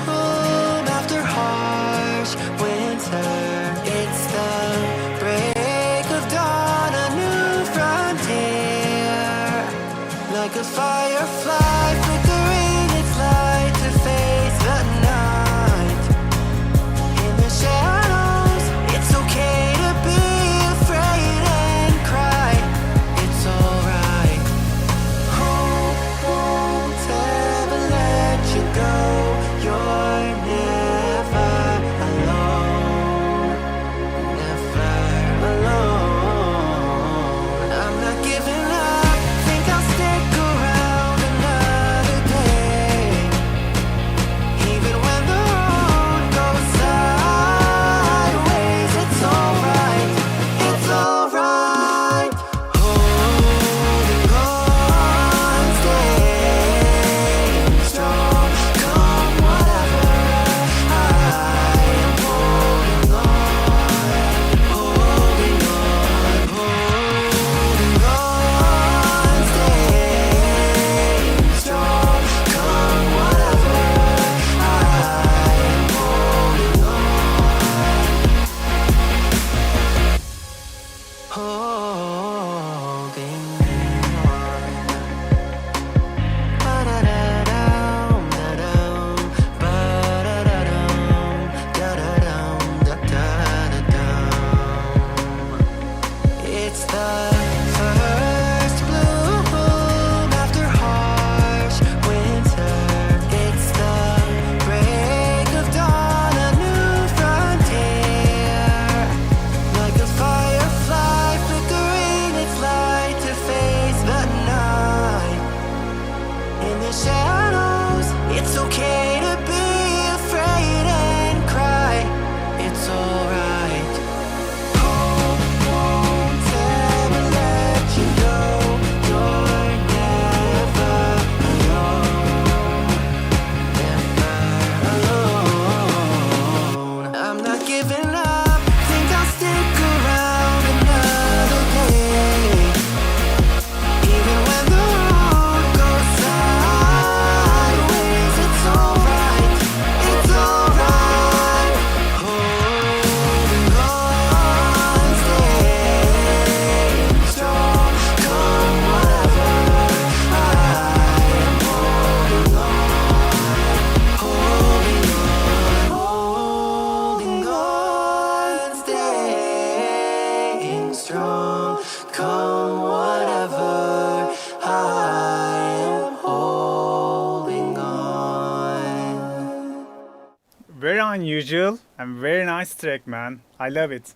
very unusual and very nice track, man. I love it.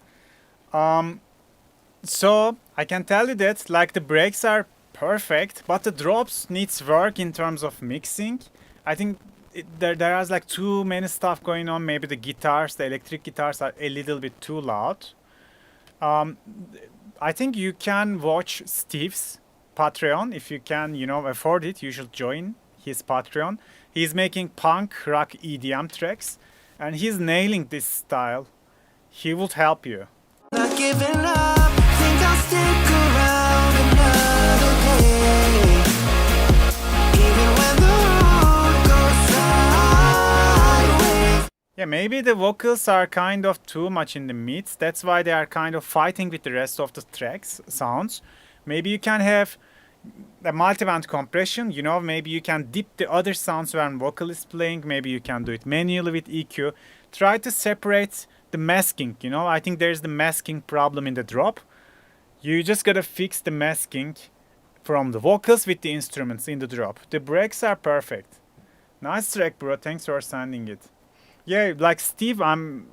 So I can tell you that like the breaks are perfect, but the drops needs work in terms of mixing. I think there is like too many stuff going on. Maybe the guitars, the electric guitars are a little bit too loud. I think you can watch Steve's Patreon if you can, afford it. You should join his Patreon. He's making punk rock EDM tracks, and he's nailing this style. He would help you. Not giving up, think I'll stick around another day. Even when the road goes sideways. Yeah, maybe the vocals are kind of too much in the mids. That's why they are kind of fighting with the rest of the tracks, sounds. Maybe you can have a multiband compression, maybe you can dip the other sounds when vocal is playing. Maybe you can do it manually with EQ. Try to separate the masking, I think there's the masking problem in the drop. You just gotta fix the masking from the vocals with the instruments in the drop. The breaks are perfect. Nice track, bro. Thanks for sending it. Yeah, like Steve, I'm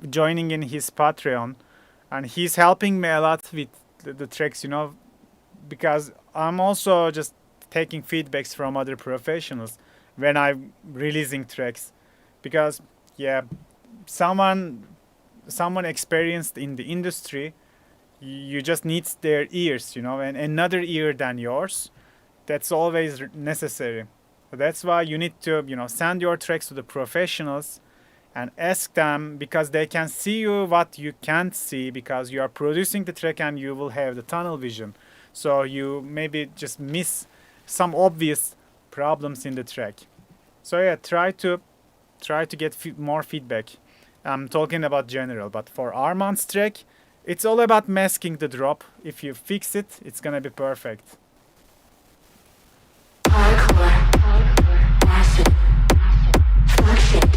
joining in his Patreon, and he's helping me a lot with the tracks, because I'm also just taking feedbacks from other professionals when I'm releasing tracks. Because, yeah, someone experienced in the industry, you just need their ears, and another ear than yours. That's always necessary. So that's why you need to, send your tracks to the professionals and ask them, because they can see you what you can't see, because you are producing the track and you will have the tunnel vision. So you maybe just miss some obvious problems in the track. So yeah, try to get more feedback. I'm talking about general, but for Armand's track, it's all about masking the drop. If you fix it, it's gonna be perfect. Hardcore, acid, fluxing,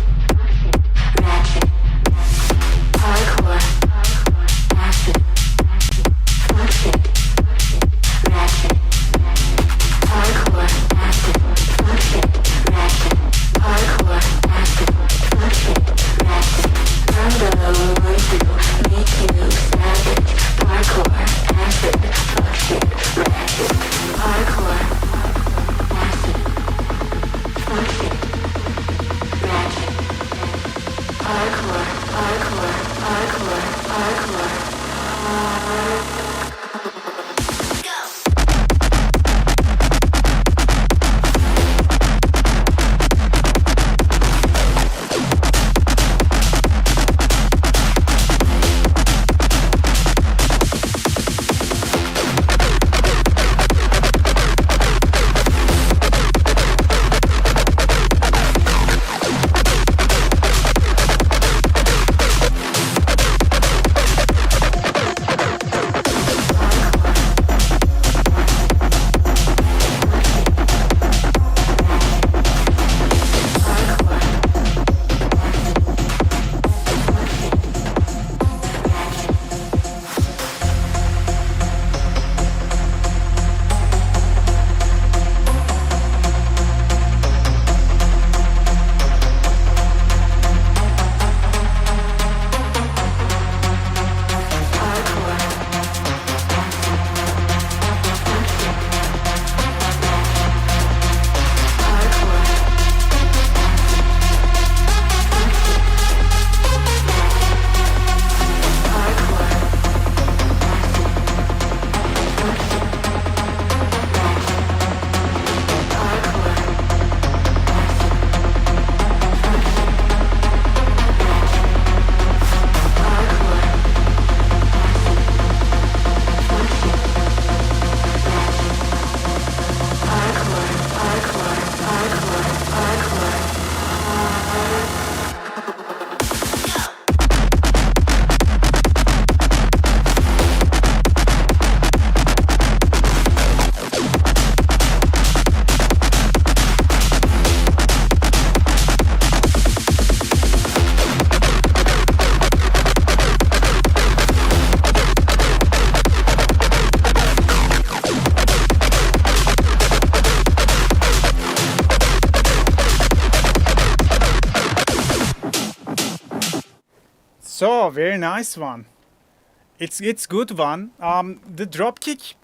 ratchet. Hardcore, acid, fluxing, ratchet. Hardcore, acid, fluxing, ratchet. Hardcore, acid, fluxing, ratchet. I'm gonna make you savage. Hardcore, acid, fluxing, ratchet. Hardcore. So very nice one. It's good one. The drop kick,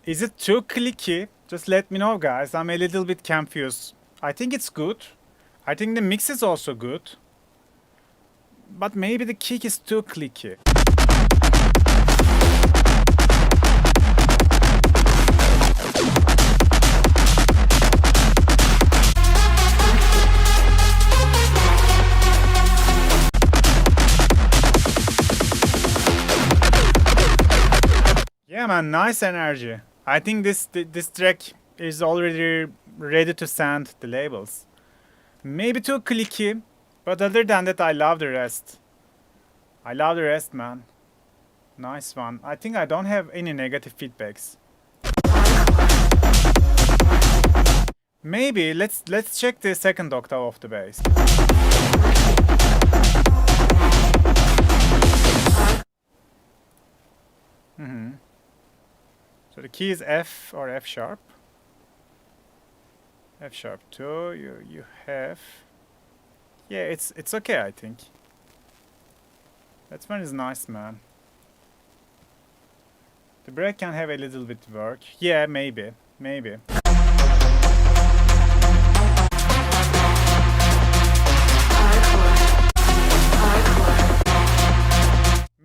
is it too clicky? Just let me know, guys. I'm a little bit confused. I think it's good. I think the mix is also good. But maybe the kick is too clicky. Yeah, man, nice energy. I think this track is already ready to send the labels. Maybe too clicky, but other than that, I love the rest. I love the rest, man. Nice one. I think I don't have any negative feedbacks. Maybe let's check the second octave of the bass. So the key is F or F sharp. F sharp 2. You have. Yeah, it's okay, I think. That one is nice, man. The break can have a little bit work. Yeah, maybe.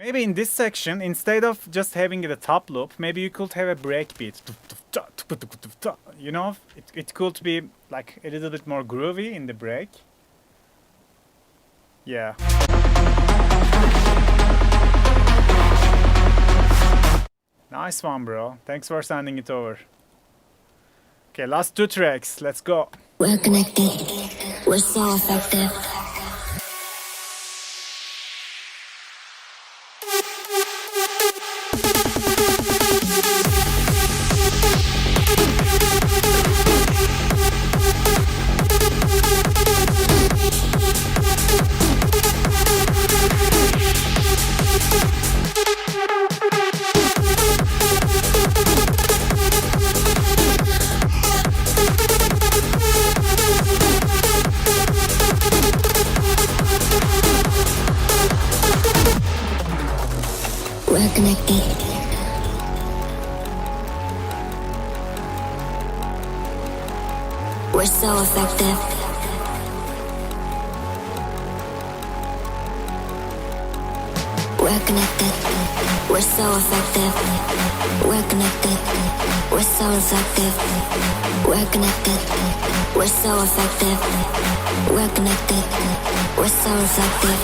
Maybe in this section, instead of just having the top loop, maybe you could have a break beat. You know, it could be like a little bit more groovy in the break. Yeah. Nice one, bro. Thanks for sending it over. Okay, last 2 tracks. Let's go. We're connected. We're so effective. We're connected. We're so effective. We're connected. We're so effective. We're connected. We're so effective. We're connected. We're so effective. We're connected. We're so effective.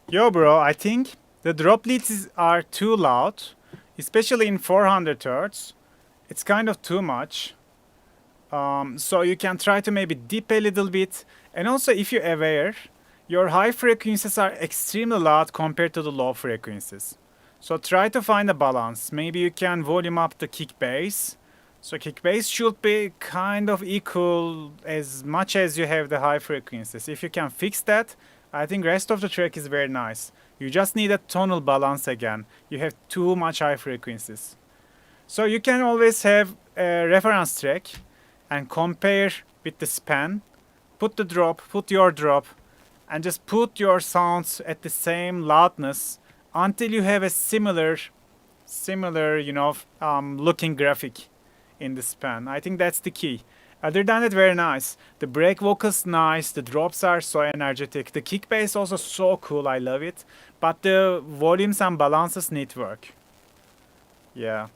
Yo, bro, I think the drop leads are too loud, especially in 400 Hz. It's kind of too much. So you can try to maybe dip a little bit. And also, if you're aware, your high frequencies are extremely loud compared to the low frequencies. So try to find a balance. Maybe you can volume up the kick bass. So kick bass should be kind of equal as much as you have the high frequencies. If you can fix that, I think rest of the track is very nice. You just need a tonal balance again. You have too much high frequencies. So you can always have a reference track and compare with the span. Put the drop, put your drop, and just put your sounds at the same loudness until you have a similar, looking graphic in the span. I think that's the key. Other than that, very nice. The break vocals nice. The drops are so energetic. The kick bass also so cool. I love it. But the volumes and balances need work. Yeah.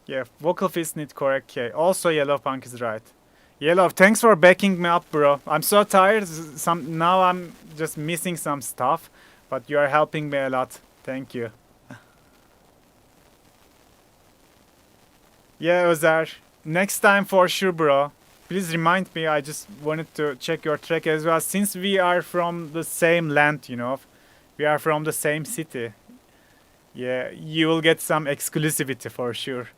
Yeah, vocal fits need correct K. Also, Yellow Punk is right. Yellow, thanks for backing me up, bro. I'm so tired. Now I'm just missing some stuff, but you are helping me a lot. Thank you. Yeah, Özer. Next time for sure, bro. Please remind me. I just wanted to check your track as well. Since we are from the same land, you know, we are from the same city. Yeah, you will get some exclusivity for sure.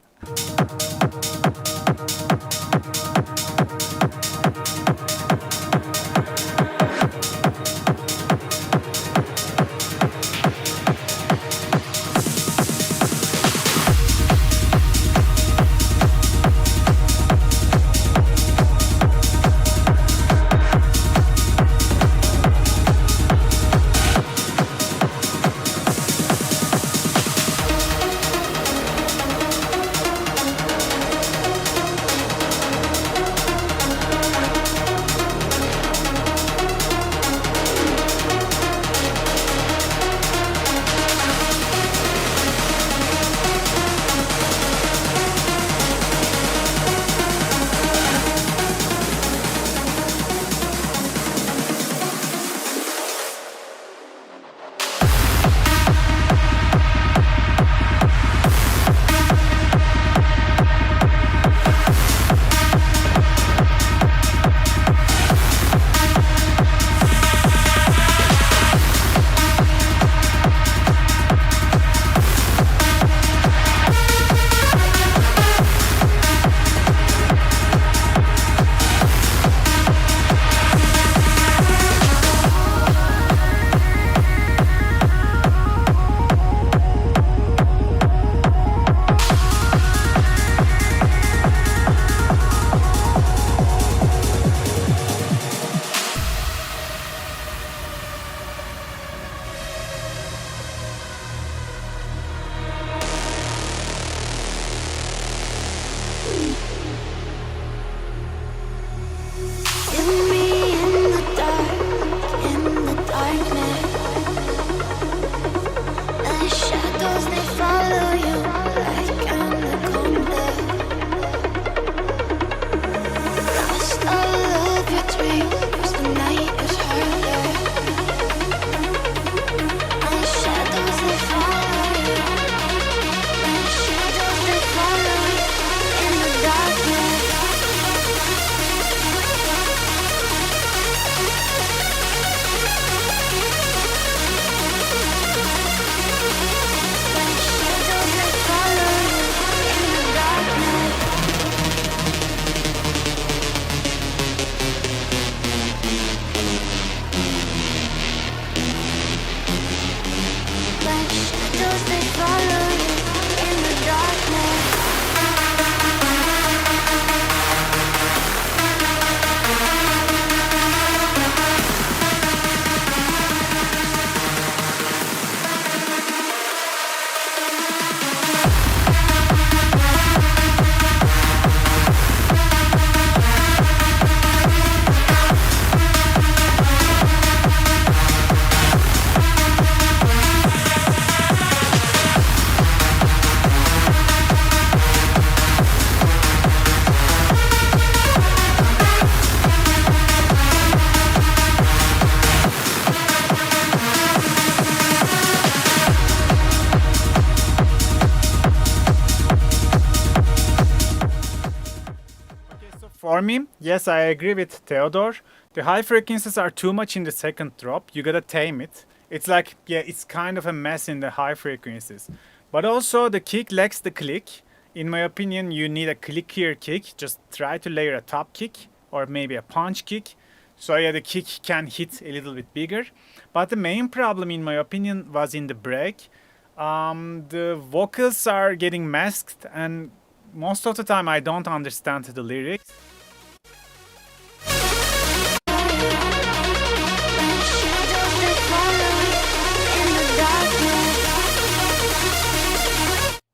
For me, yes, I agree with Theodore. The high frequencies are too much in the second drop. You gotta tame it. It's like, yeah, it's kind of a mess in the high frequencies. But also the kick lacks the click. In my opinion, you need a clickier kick. Just try to layer a top kick or maybe a punch kick. So yeah, the kick can hit a little bit bigger. But the main problem, in my opinion, was in the break. The vocals are getting masked, and most of the time I don't understand the lyrics.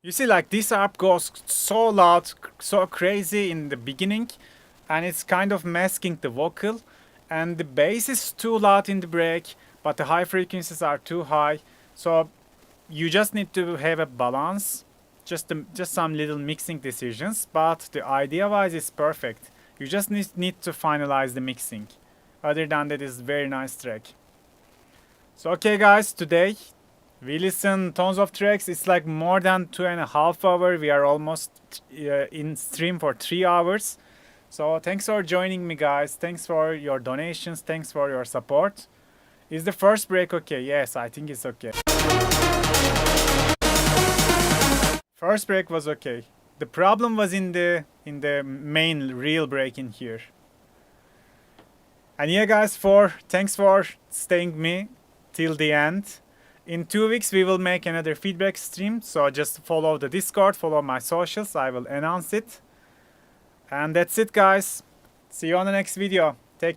You see, like, this harp goes so loud, so crazy in the beginning, and it's kind of masking the vocal. And the bass is too loud in the break, but the high frequencies are too high. So you just need to have a balance. just some little mixing decisions, but the idea wise is perfect. You just need to finalize the mixing. Other than that, it's very nice track. So okay guys, today we listen tons of tracks. It's like more than 2.5 hours. We are almost in stream for 3 hours. So thanks for joining me guys. Thanks for your donations. Thanks for your support. Is the first break okay? Yes, I think it's okay. First break was okay. The problem was in the main real break in here. And yeah guys, thanks for staying me till the end. In 2 weeks we will make another feedback stream, so just follow the Discord, follow my socials, I will announce it. And that's it guys. See you on the next video.